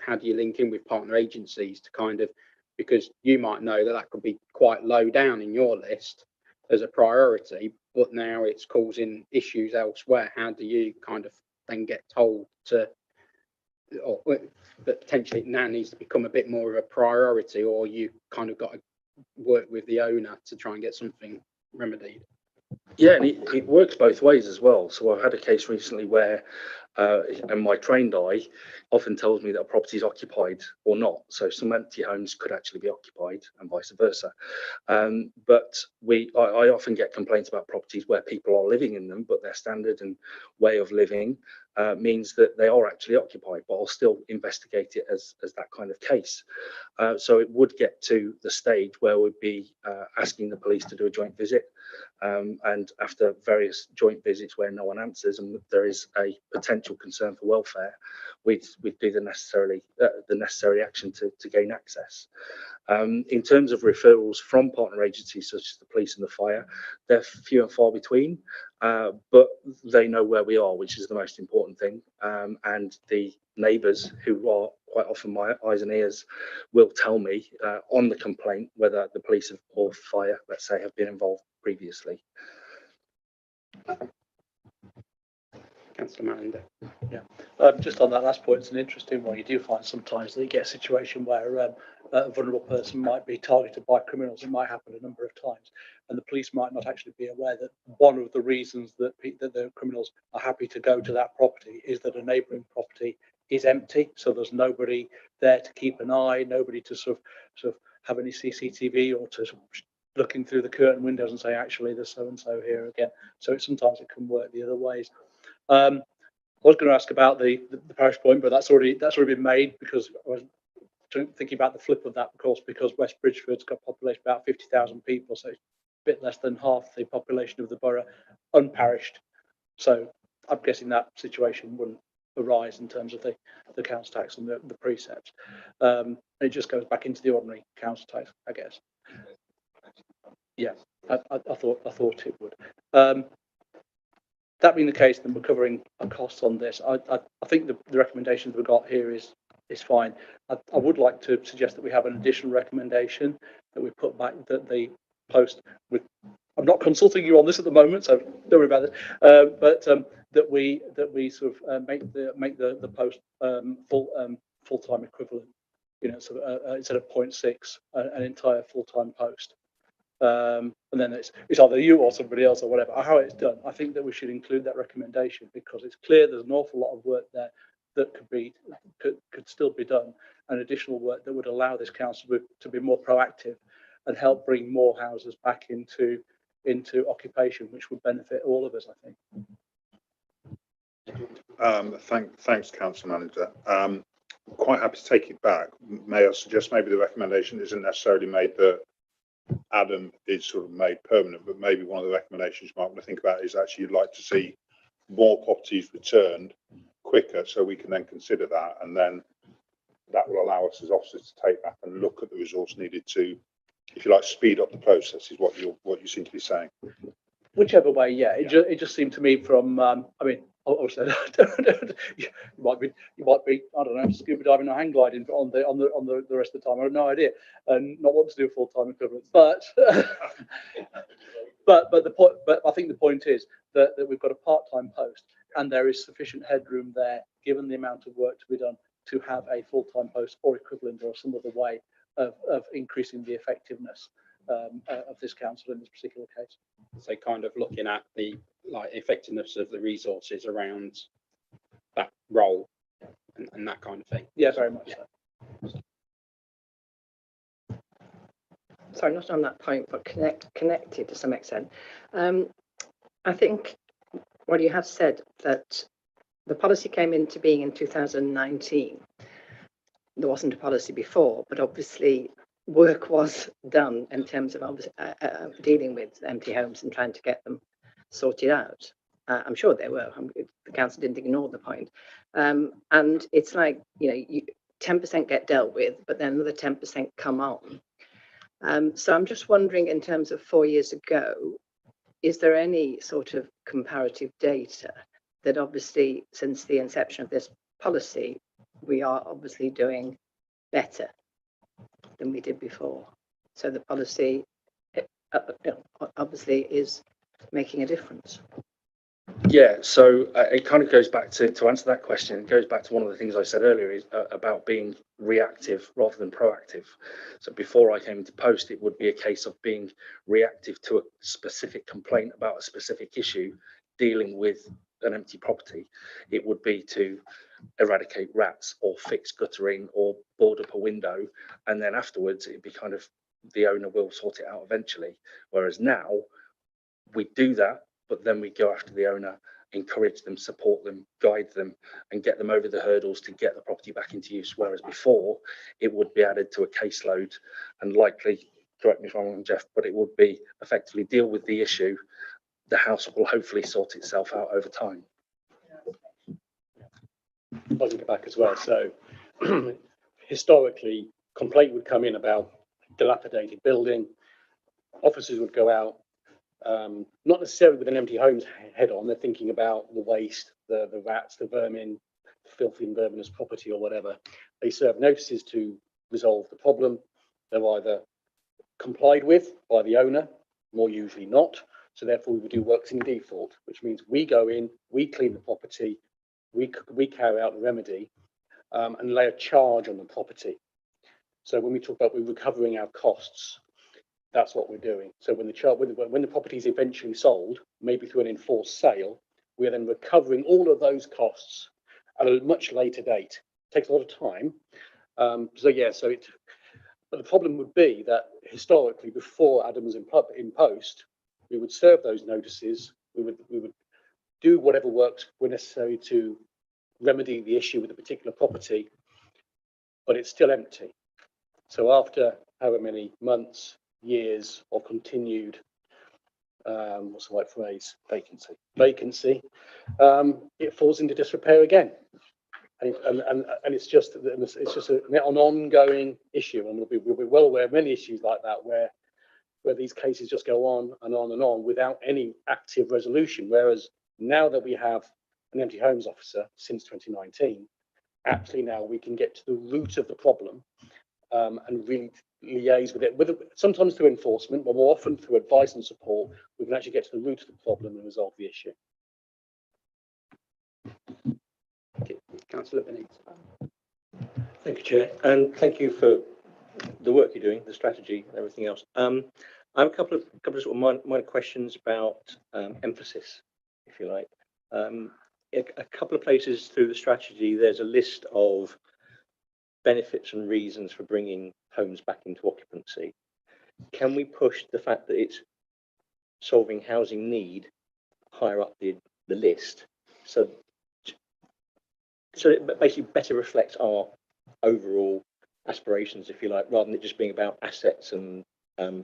how do you link in with partner agencies to kind of, because you might know that could be quite low down in your list as a priority, but now it's causing issues elsewhere. How do you kind of then get told that potentially it now needs to become a bit more of a priority, or you kind of got to work with the owner to try and get something remedied? Yeah, and it works both ways as well. So I've had a case recently where and my trained eye often tells me that a property is occupied or not. So some empty homes could actually be occupied and vice versa. But I often get complaints about properties where people are living in them, but their standard and way of living means that they are actually occupied, but I'll still investigate it as that kind of case. So it would get to the stage where we'd be asking the police to do a joint visit. And after various joint visits where no one answers and there is a potential concern for welfare, we'd do the necessary action to gain access. In terms of referrals from partner agencies such as the police and the fire, they're few and far between, but they know where we are, which is the most important thing. And the neighbours, who are quite often my eyes and ears, will tell me on the complaint whether the police or fire, let's say, have been involved previously. Councillor Marinder. Just on that last point, it's an interesting one. You do find sometimes that you get a situation where a vulnerable person might be targeted by criminals. It might happen a number of times, and the police might not actually be aware that one of the reasons that the criminals are happy to go to that property is that a neighbouring property is empty, so there's nobody there to keep an eye, nobody to sort of have any CCTV or to looking through the curtain windows and say, actually, there's so and so here again. So sometimes it can work the other ways. I was going to ask about the parish point, but that's already been made, because I was thinking about the flip of that, of course, because West Bridgeford's got a population of about 50,000 people, so it's a bit less than half the population of the borough unparished. So I'm guessing that situation wouldn't arise in terms of the council tax and the precepts. It just goes back into the ordinary council tax, I guess. Yeah, I thought it would. That being the case, then we're covering our costs on this. I think the recommendations we've got here is fine. I would like to suggest that we have an additional recommendation that we put back, that the post with. I'm not consulting you on this at the moment, so don't worry about it. But that we sort of make the post full-time equivalent. You know, so instead of 0.6, an entire full-time post. And then it's either you or somebody else or whatever, or how it's done. I think that we should include that recommendation, because it's clear there's an awful lot of work there that could still be done, and additional work that would allow this council to be more proactive and help bring more houses back into occupation, which would benefit all of us, I think. Thanks, Council Manager. Quite happy to take it back. May I suggest maybe the recommendation isn't necessarily made that Adam is sort of made permanent, but maybe one of the recommendations you might want to think about is actually you'd like to see more properties returned quicker, so we can then consider that, and then that will allow us as officers to take that and look at the resource needed to, if you like, speed up the process, is what you seem to be saying. Whichever way, yeah. It just seemed to me from I mean, obviously, you might be I don't know, scuba diving or hang gliding on the rest of the time. I have no idea, and not want to do a full-time equivalent. But but I think the point is that we've got a part-time post, and there is sufficient headroom there, given the amount of work to be done, to have a full-time post or equivalent, or some other way of increasing the effectiveness of this council in this particular case. So kind of looking at the effectiveness of the resources around that role and that kind of thing. Yeah, very much so. Sorry, not on that point, but connected to some extent. I think what you have said, that the policy came into being in 2019. There wasn't a policy before, but obviously work was done in terms of dealing with empty homes and trying to get them sorted out. I'm sure they were. The council didn't ignore the point. And it's like, 10% get dealt with, but then another 10% come on. So I'm just wondering, in terms of 4 years ago, is there any sort of comparative data that obviously, since the inception of this policy, we are obviously doing better than we did before? So the policy obviously is making a difference. Yeah, so it kind of goes back to answer that question. It goes back to one of the things I said earlier, is about being reactive rather than proactive. So before I came into post, it would be a case of being reactive to a specific complaint about a specific issue, dealing with an empty property, it would be to eradicate rats or fix guttering or board up a window, and then afterwards it'd be kind of the owner will sort it out eventually. Whereas now we do that, but then we go after the owner, encourage them, support them, guide them, and get them over the hurdles to get the property back into use. Whereas before, it would be added to a caseload and likely, correct me if I'm wrong, Jeff, but it would be effectively deal with the issue. The house will hopefully sort itself out over time. I'll get back as well. So historically, complaint would come in about dilapidated building. Officers would go out, not necessarily with an empty homes head on. They're thinking about the waste, the rats, the vermin, filthy and verminous property or whatever. They serve notices to resolve the problem. They're either complied with by the owner, more usually not. So therefore we would do works in default, which means we go in, we clean the property, we carry out the remedy, and lay a charge on the property. So when we talk about we're recovering our costs, that's what we're doing. So when the property is eventually sold, maybe through an enforced sale, we are then recovering all of those costs at a much later date. It takes a lot of time. But the problem would be that historically, before Adam was in post, we would serve those notices. We would do whatever works were necessary to remedy the issue with a particular property, but it's still empty. So after however many months, years of continued, what's the right phrase? Vacancy, it falls into disrepair again. And it's just an ongoing issue, and we'll be well aware of many issues like that where these cases just go on and on and on without any active resolution. Whereas now that we have an empty homes officer since 2019, actually now we can get to the root of the problem and really liaise with it, sometimes through enforcement, but more often through advice and support. We can actually get to the root of the problem and resolve the issue. Councillor Bennett. Thank you, Chair, and thank you for the work you're doing, the strategy and everything else. I have a couple of sort of minor questions about emphasis, if you like. A couple of places through the strategy, there's a list of benefits and reasons for bringing homes back into occupancy. Can we push the fact that it's solving housing need higher up the list, so it basically better reflects our overall aspirations, if you like, rather than it just being about assets and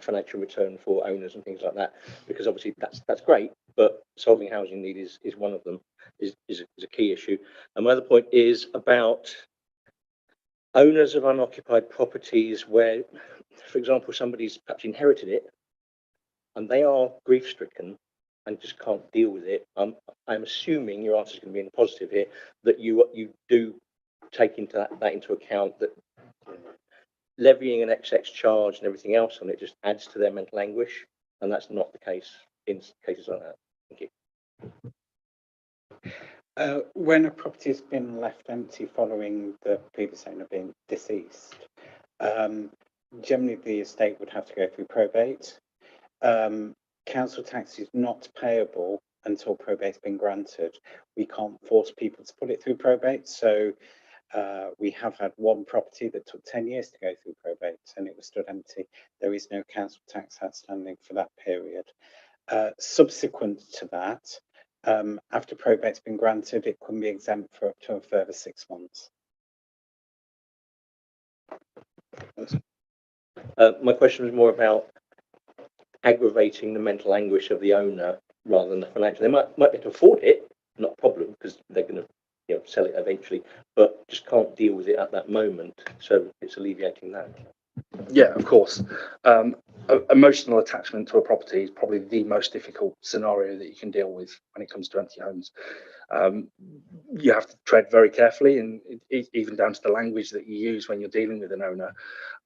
financial return for owners and things like that? Because obviously that's great, but solving housing need is one of them, is a key issue. And my other point is about owners of unoccupied properties where, for example, somebody's perhaps inherited it and they are grief stricken and just can't deal with it. I'm assuming your answer is going to be in the positive here, that you do take that into account, that levying an excess charge and everything else on it just adds to their mental anguish, and that's not the case in cases like that. Thank you. When a property has been left empty following the previous owner being deceased, generally the estate would have to go through probate. Council tax is not payable until probate's been granted. We can't force people to put it through probate. So we have had one property that took 10 years to go through probate and it was stood empty. There is no council tax outstanding for that period. Subsequent to that, after probate's been granted, it can be exempt for up to a further 6 months. My question was more about aggravating the mental anguish of the owner rather than the financial. They might be able to afford it, not a problem, because they're going to sell it eventually, but just can't deal with it at that moment. So it's alleviating that. Yeah, of course. Emotional attachment to a property is probably the most difficult scenario that you can deal with when it comes to empty homes. You have to tread very carefully, and even down to the language that you use when you're dealing with an owner.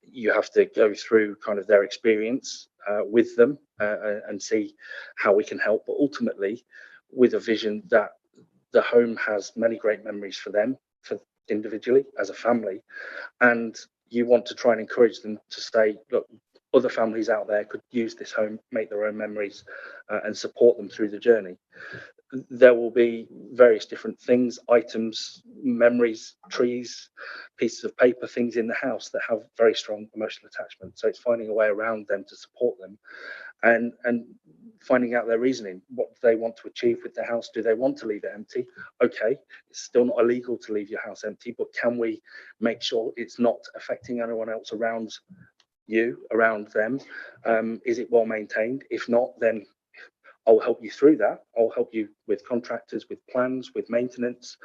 You have to go through kind of their experience with them and see how we can help, but ultimately with a vision that the home has many great memories for them, for individually, as a family, and you want to try and encourage them to say, look, other families out there could use this home, make their own memories, and support them through the journey. There will be various different things, items, memories, trees, pieces of paper, things in the house that have very strong emotional attachment. So it's finding a way around them to support them, and finding out their reasoning. What do they want to achieve with their house? Do they want to leave it empty? Okay, it's still not illegal to leave your house empty, but can we make sure it's not affecting anyone else around you, around them? Is it well maintained? If not, then I'll help you through that. I'll help you with contractors, with plans, with maintenance.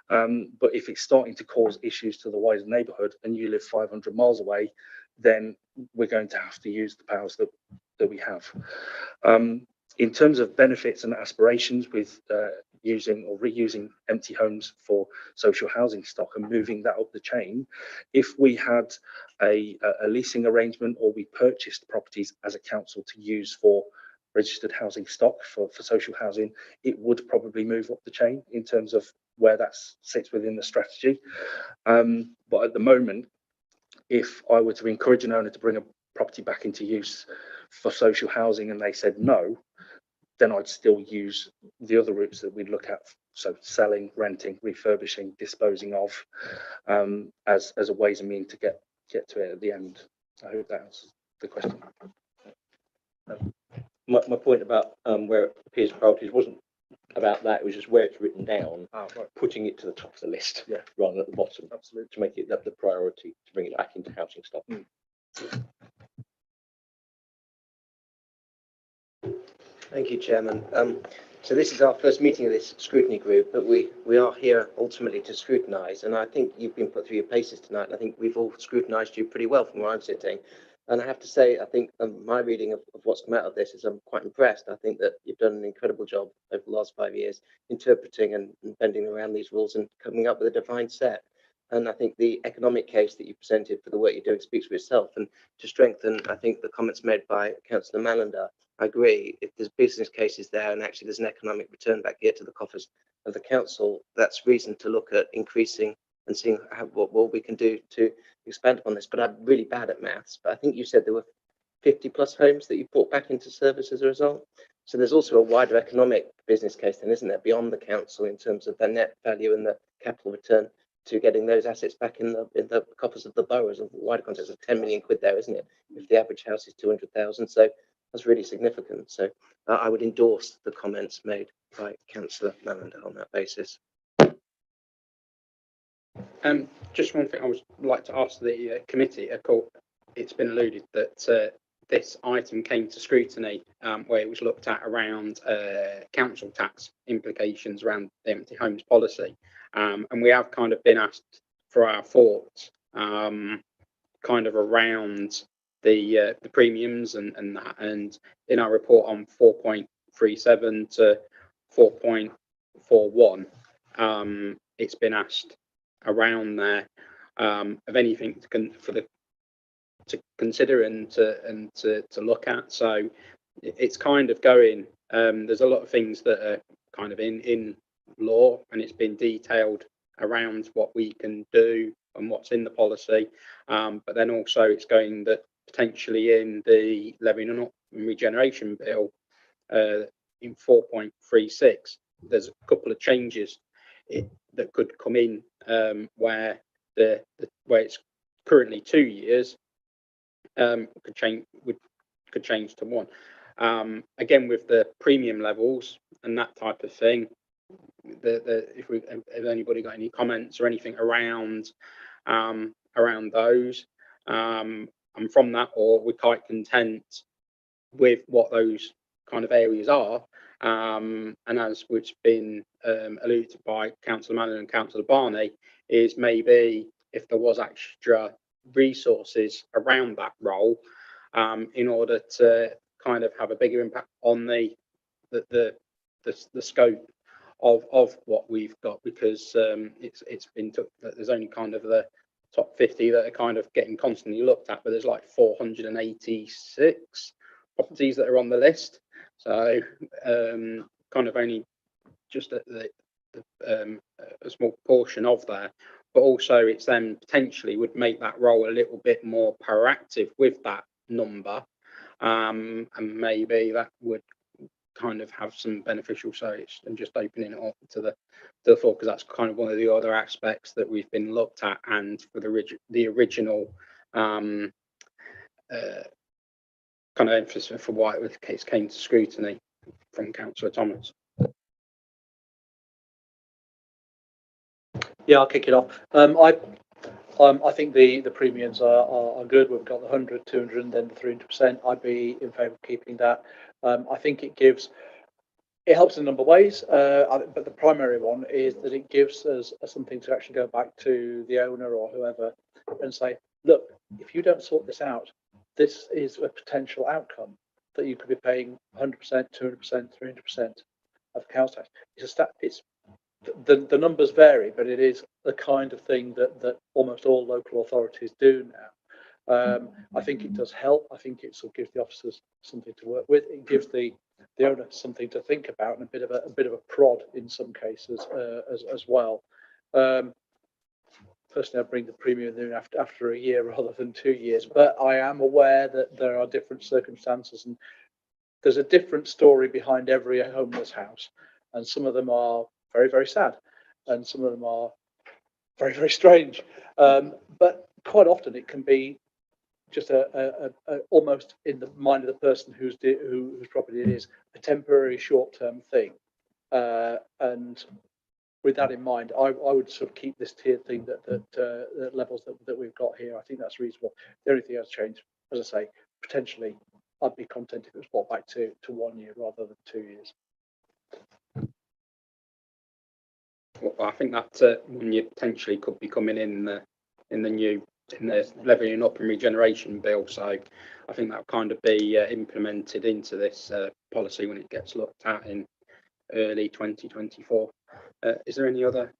But if it's starting to cause issues to the wider neighbourhood and you live 500 miles away, then we're going to have to use the powers that we have. In terms of benefits and aspirations with using or reusing empty homes for social housing stock and moving that up the chain, if we had a leasing arrangement or we purchased properties as a council to use for registered housing stock for social housing, it would probably move up the chain in terms of where that sits within the strategy. But at the moment, if I were to encourage an owner to bring a property back into use for social housing and they said no, then I'd still use the other routes that we'd look at. So selling, renting, refurbishing, disposing of, as a ways and means to get to it at the end. I hope that answers the question. My point about where it appears priorities wasn't about that, it was just where it's written down, putting it to the top of the list rather than at the bottom. Absolutely. To make it the priority to bring it back into housing stock. Thank you, Chairman. So this is our first meeting of this scrutiny group, but we are here ultimately to scrutinise, and I think you've been put through your paces tonight, and I think we've all scrutinised you pretty well from where I'm sitting. And I have to say, I think my reading of what's come out of this is I'm quite impressed. I think that you've done an incredible job over the last 5 years interpreting and bending around these rules and coming up with a defined set. And I think the economic case that you presented for the work you're doing speaks for itself. And to strengthen, I think, the comments made by Councillor Malander, I agree, if there's business cases there and actually there's an economic return back here to the coffers of the council, that's reason to look at increasing and seeing what we can do to expand upon this. But I'm really bad at maths, but I think you said there were 50 plus homes that you brought back into service as a result. So there's also a wider economic business case then, isn't there, beyond the council in terms of the net value and the capital return to getting those assets back in the coffers of the boroughs of the wider context of 10 million quid there, isn't it? If the average house is 200,000. So that's really significant. So I would endorse the comments made by Councillor Malander on that basis. Just one thing I would like to ask the committee. Of course, it's been alluded that this item came to scrutiny where it was looked at around council tax implications around the empty homes policy, and we have kind of been asked for our thoughts kind of around the premiums and that, and in our report on 4.37 to 4.41 it's been asked around there of anything to consider and to look at. So it's kind of going, there's a lot of things that are kind of in law, and it's been detailed around what we can do and what's in the policy, but then also it's going that potentially in the levy and regeneration bill in 4.36 there's a couple of changes that could come in where where it's currently 2 years could change to 1. Again, with the premium levels and that type of thing, if anybody got any comments or anything around those, and from that, or we're quite content with what those kind of areas are, and as which been alluded to by Councillor Manning and Councillor Barney, is maybe if there was extra resources around that role in order to kind of have a bigger impact on the scope of what we've got, because it's been took that there's only kind of the top 50 that are kind of getting constantly looked at, but there's like 486 properties that are on the list, so kind of only just a small portion of there. But also it's then potentially would make that role a little bit more proactive with that number, and maybe that would kind of have some beneficial sides and just opening it up to the floor, because that's kind of one of the other aspects that we've been looked at, and for the original kind of emphasis for why the case came to scrutiny from Councillor Thomas. Yeah, I'll kick it off. I think the premiums are good. We've got the 100, 200, and then the 300%. I'd be in favour of keeping that. I think it helps in a number of ways, but the primary one is that it gives us something to actually go back to the owner or whoever and say, look, if you don't sort this out, this is a potential outcome that you could be paying 100%, 200%, 300% of council tax. The numbers vary, but it is the kind of thing that almost all local authorities do now. I think it does help. I think it sort of gives the officers something to work with. It gives the owner something to think about, and a bit of a prod in some cases as well. Personally, I bring the premium in after a year rather than 2 years, but I am aware that there are different circumstances, and there's a different story behind every homeless house, and some of them are very, very sad, and some of them are very, very strange. But quite often it can be just a almost in the mind of the person whose property it is, a temporary short-term thing. And with that in mind, I would sort of keep this tiered thing that levels that we've got here. I think that's reasonable. The only thing that's changed, as I say, potentially, I'd be content if it was brought back to 1 year rather than 2 years. Well, I think that 1 year potentially could be coming in the levelling up and regeneration bill. So I think that'll kind of be implemented into this policy when it gets looked at in early 2024. Is there any other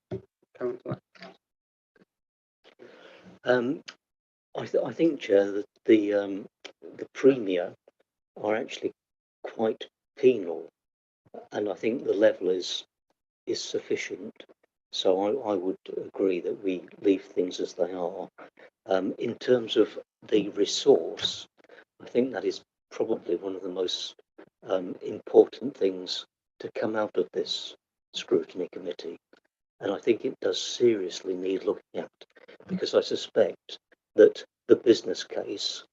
comment on that? I think, Chair, that the premia are actually quite penal, and I think the level is sufficient. So I would agree that we leave things as they are. In terms of the resource, I think that is probably one of the most important things to come out of this scrutiny committee. And I think it does seriously need looking at, because I suspect that the business case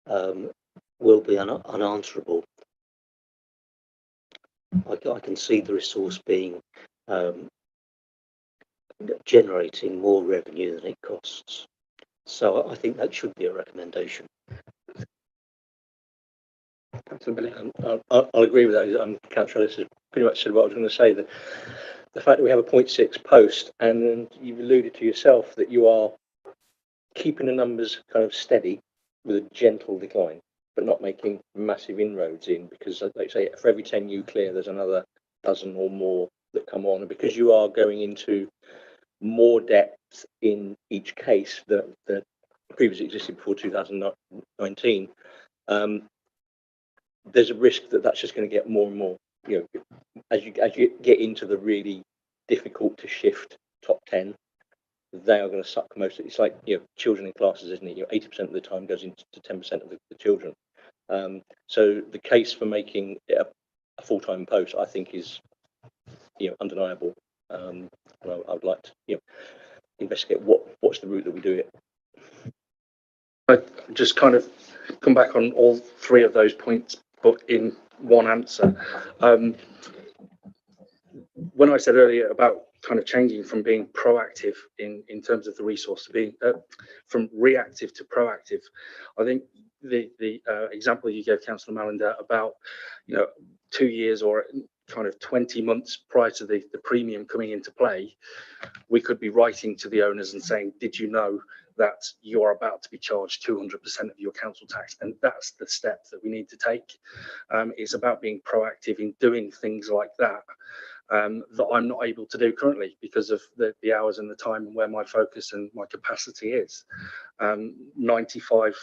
will be unanswerable. I can see the resource being generating more revenue than it costs. So I think that should be a recommendation. I'll agree with that. Councillor Ellis has pretty much said what I was going to say. The fact that we have a 0.6 post, and then you've alluded to yourself that you are keeping the numbers kind of steady with a gentle decline, but not making massive inroads in, because, like I say, for every 10 you clear, there's another dozen or more that come on, and because you are going into more depth in each case that previously existed before 2019, there's a risk that that's just going to get more and more. You know, as you get into the really difficult to shift top 10, they are going to suck most of it. It's like, you know, children in classes, isn't it? You know, 80% of the time goes into 10% of the children. So the case for making it a full-time post, I think, is, you know, undeniable. And I would like to, you know, investigate what's the route that we do it. I just kind of come back on all three of those points, but in one answer. When I said earlier about kind of changing from being proactive in terms of the resource to being from reactive to proactive, I think the example you gave, Councillor Mallender, about, you know, 2 years or kind of 20 months prior to the premium coming into play, we could be writing to the owners and saying, did you know that you are about to be charged 200% of your council tax? And that's the step that we need to take. It's about being proactive in doing things like that, that I'm not able to do currently because of the hours and the time and where my focus and my capacity is. 95%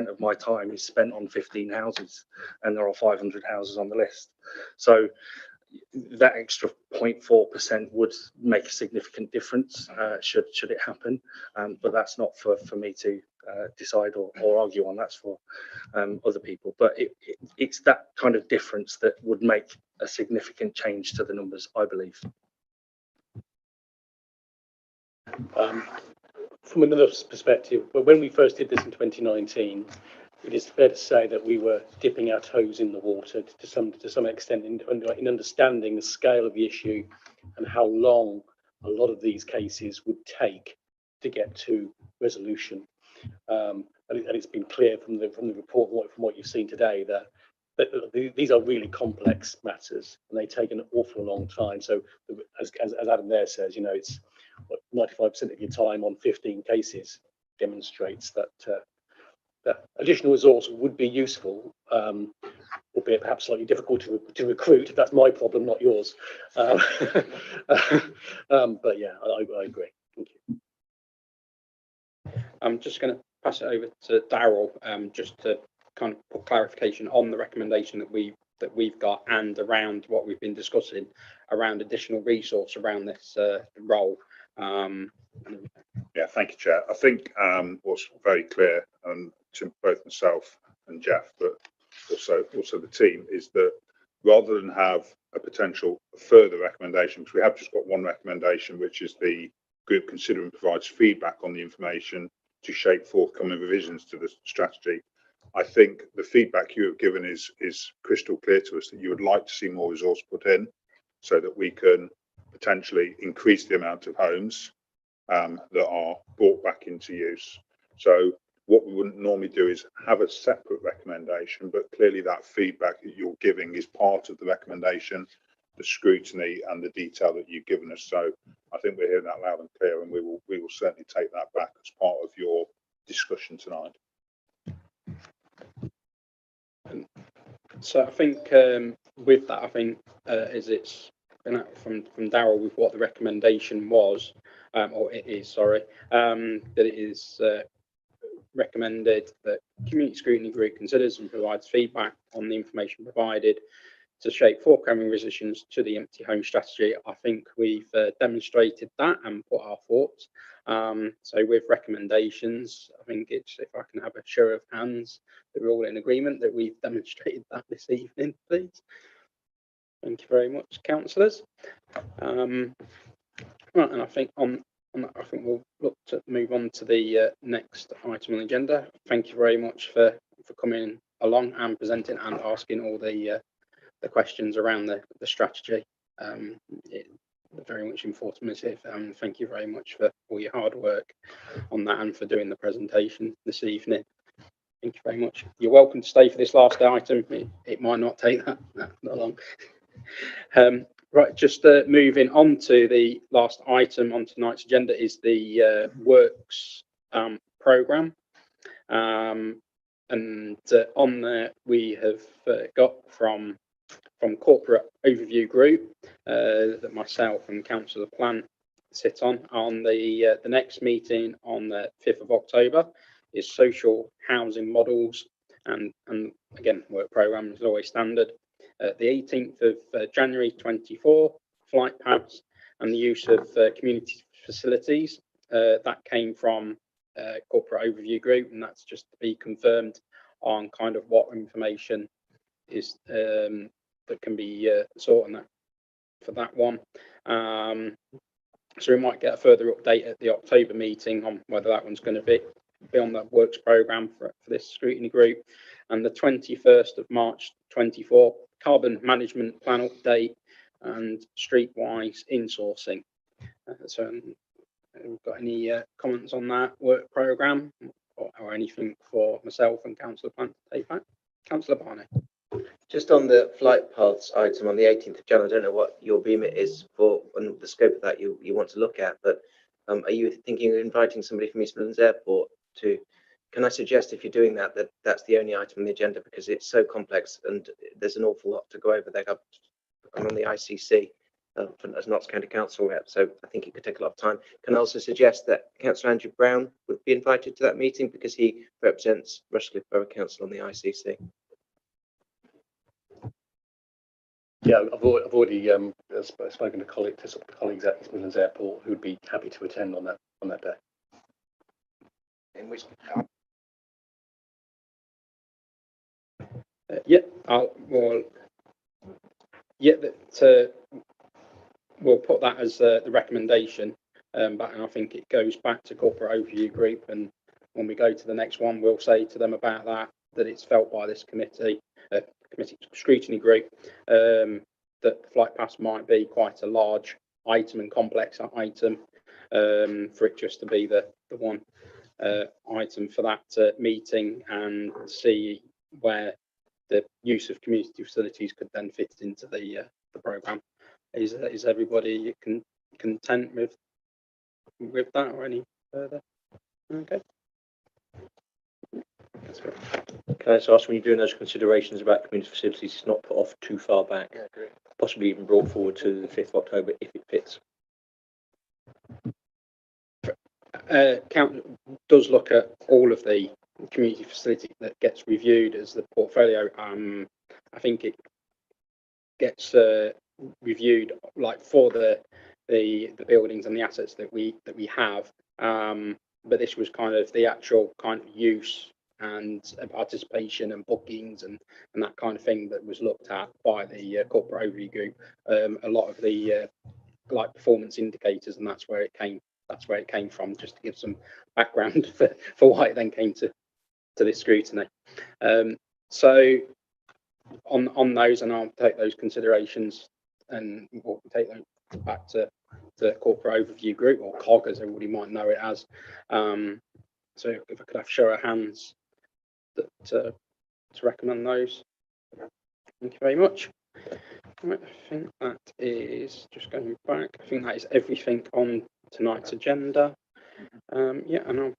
of my time is spent on 15 houses, and there are 500 houses on the list. So, that extra 0.4% would make a significant difference should it happen, but that's not for me to decide or argue on. That's for other people. But it's that kind of difference that would make a significant change to the numbers, I believe. From another perspective, but when we first did this in 2019, it is fair to say that we were dipping our toes in the water to some extent in understanding the scale of the issue and how long a lot of these cases would take to get to resolution. And it's been clear from the report, from what you've seen today, that these are really complex matters and they take an awful long time. So as Adam there says, it's 95% of your time on 15 cases demonstrates that that additional resource would be useful, albeit perhaps slightly difficult to recruit. That's my problem, not yours. But yeah, I agree. Thank you. I'm just going to pass it over to Darryl, just to kind of put clarification on the recommendation that we've got and around what we've been discussing around additional resource around this role. Yeah, thank you, Chair. I think what's very clear, to both myself and Jeff, but also the team, is that rather than have a potential further recommendation, because we have just got one recommendation, which is the group considering provides feedback on the information to shape forthcoming revisions to the strategy. I think the feedback you have given is crystal clear to us that you would like to see more resource put in so that we can potentially increase the amount of homes that are brought back into use. So what we wouldn't normally do is have a separate recommendation, but clearly that feedback that you're giving is part of the recommendation, the scrutiny and the detail that you've given us. So I think we're hearing that loud and clear, and we will certainly take that back as part of your discussion tonight. So I think with that, I think it's been out from Darryl with what the recommendation was, or it is, sorry, that it is recommended that Community Scrutiny Group considers and provides feedback on the information provided to shape forthcoming revisions to the empty home strategy. I think we've demonstrated that and put our thoughts. So with recommendations, I think it's, if I can have a show of hands, that we're all in agreement that we've demonstrated that this evening, please. Thank you very much, councillors. Right, and I think I think we'll look to move on to the next item on the agenda. Thank you very much for coming along and presenting and asking all the questions around the strategy. Very much informative. Thank you very much for all your hard work on that and for doing the presentation this evening. Thank you very much. You're welcome to stay for this last item. It might not take that long. Right, just moving on to the last item on tonight's agenda is the works programme. And on there we have got from Corporate Overview Group that myself and Councillor Plant sit on the next meeting on the 5th of October is social housing models and again work programme is always standard. The 18th of January 24 flight paths and the use of community facilities that came from Corporate Overview Group, and that's just to be confirmed on kind of what information is that can be sought on that for that one. So we might get a further update at the October meeting on whether that one's going to be on the works programme for this scrutiny group. And the 21st of March 24 carbon management plan update and streetwise insourcing. So we've got any comments on that work programme or anything for myself and Councillor Plant to take back? Councillor Barney. Just on the flight paths item on the 18th of January, I don't know what your remit is for and the scope of that you want to look at, but are you thinking of inviting somebody from East Midlands Airport to? Can I suggest if you're doing that, that's the only item on the agenda because it's so complex and there's an awful lot to go over there. I'm on the ICC as Notts County Council rep, so I think it could take a lot of time. Can I also suggest that Councillor Andrew Brown would be invited to that meeting because he represents Rushcliffe Borough Council on the ICC. Yeah, I've already spoken to colleagues at East Midlands Airport who'd be happy to attend on that day. In which, Yeah, well, yeah, we'll put that as the recommendation, but I think it goes back to corporate overview group, and when we go to the next one, we'll say to them about that it's felt by this committee scrutiny group, that flight pass might be quite a large item and complex item, for it just to be the one item for that meeting, and see where the use of community facilities could then fit into the programme. Is everybody content with that, or any further? Okay. That's good. Can I just ask, when you're doing those considerations about community facilities, it's not put off too far back, yeah, agree. possibly even brought forward to the 5th of October if it fits? Council does look at all of the community facility that gets reviewed as the portfolio. I think it gets reviewed like for the buildings and the assets that we have, but this was kind of the actual kind of use and participation and bookings and that kind of thing that was looked at by the corporate overview group. A lot of the like performance indicators, and that's where it came from, just to give some background for why it then came to this scrutiny. So on those, and I'll take those considerations and we'll take them back to the corporate overview group, or COG as everybody might know it as. So if I could have show of hands that to recommend those. Thank you very much. Right, I think that is, just going back, I think that is everything on tonight's agenda. Yeah, and I'll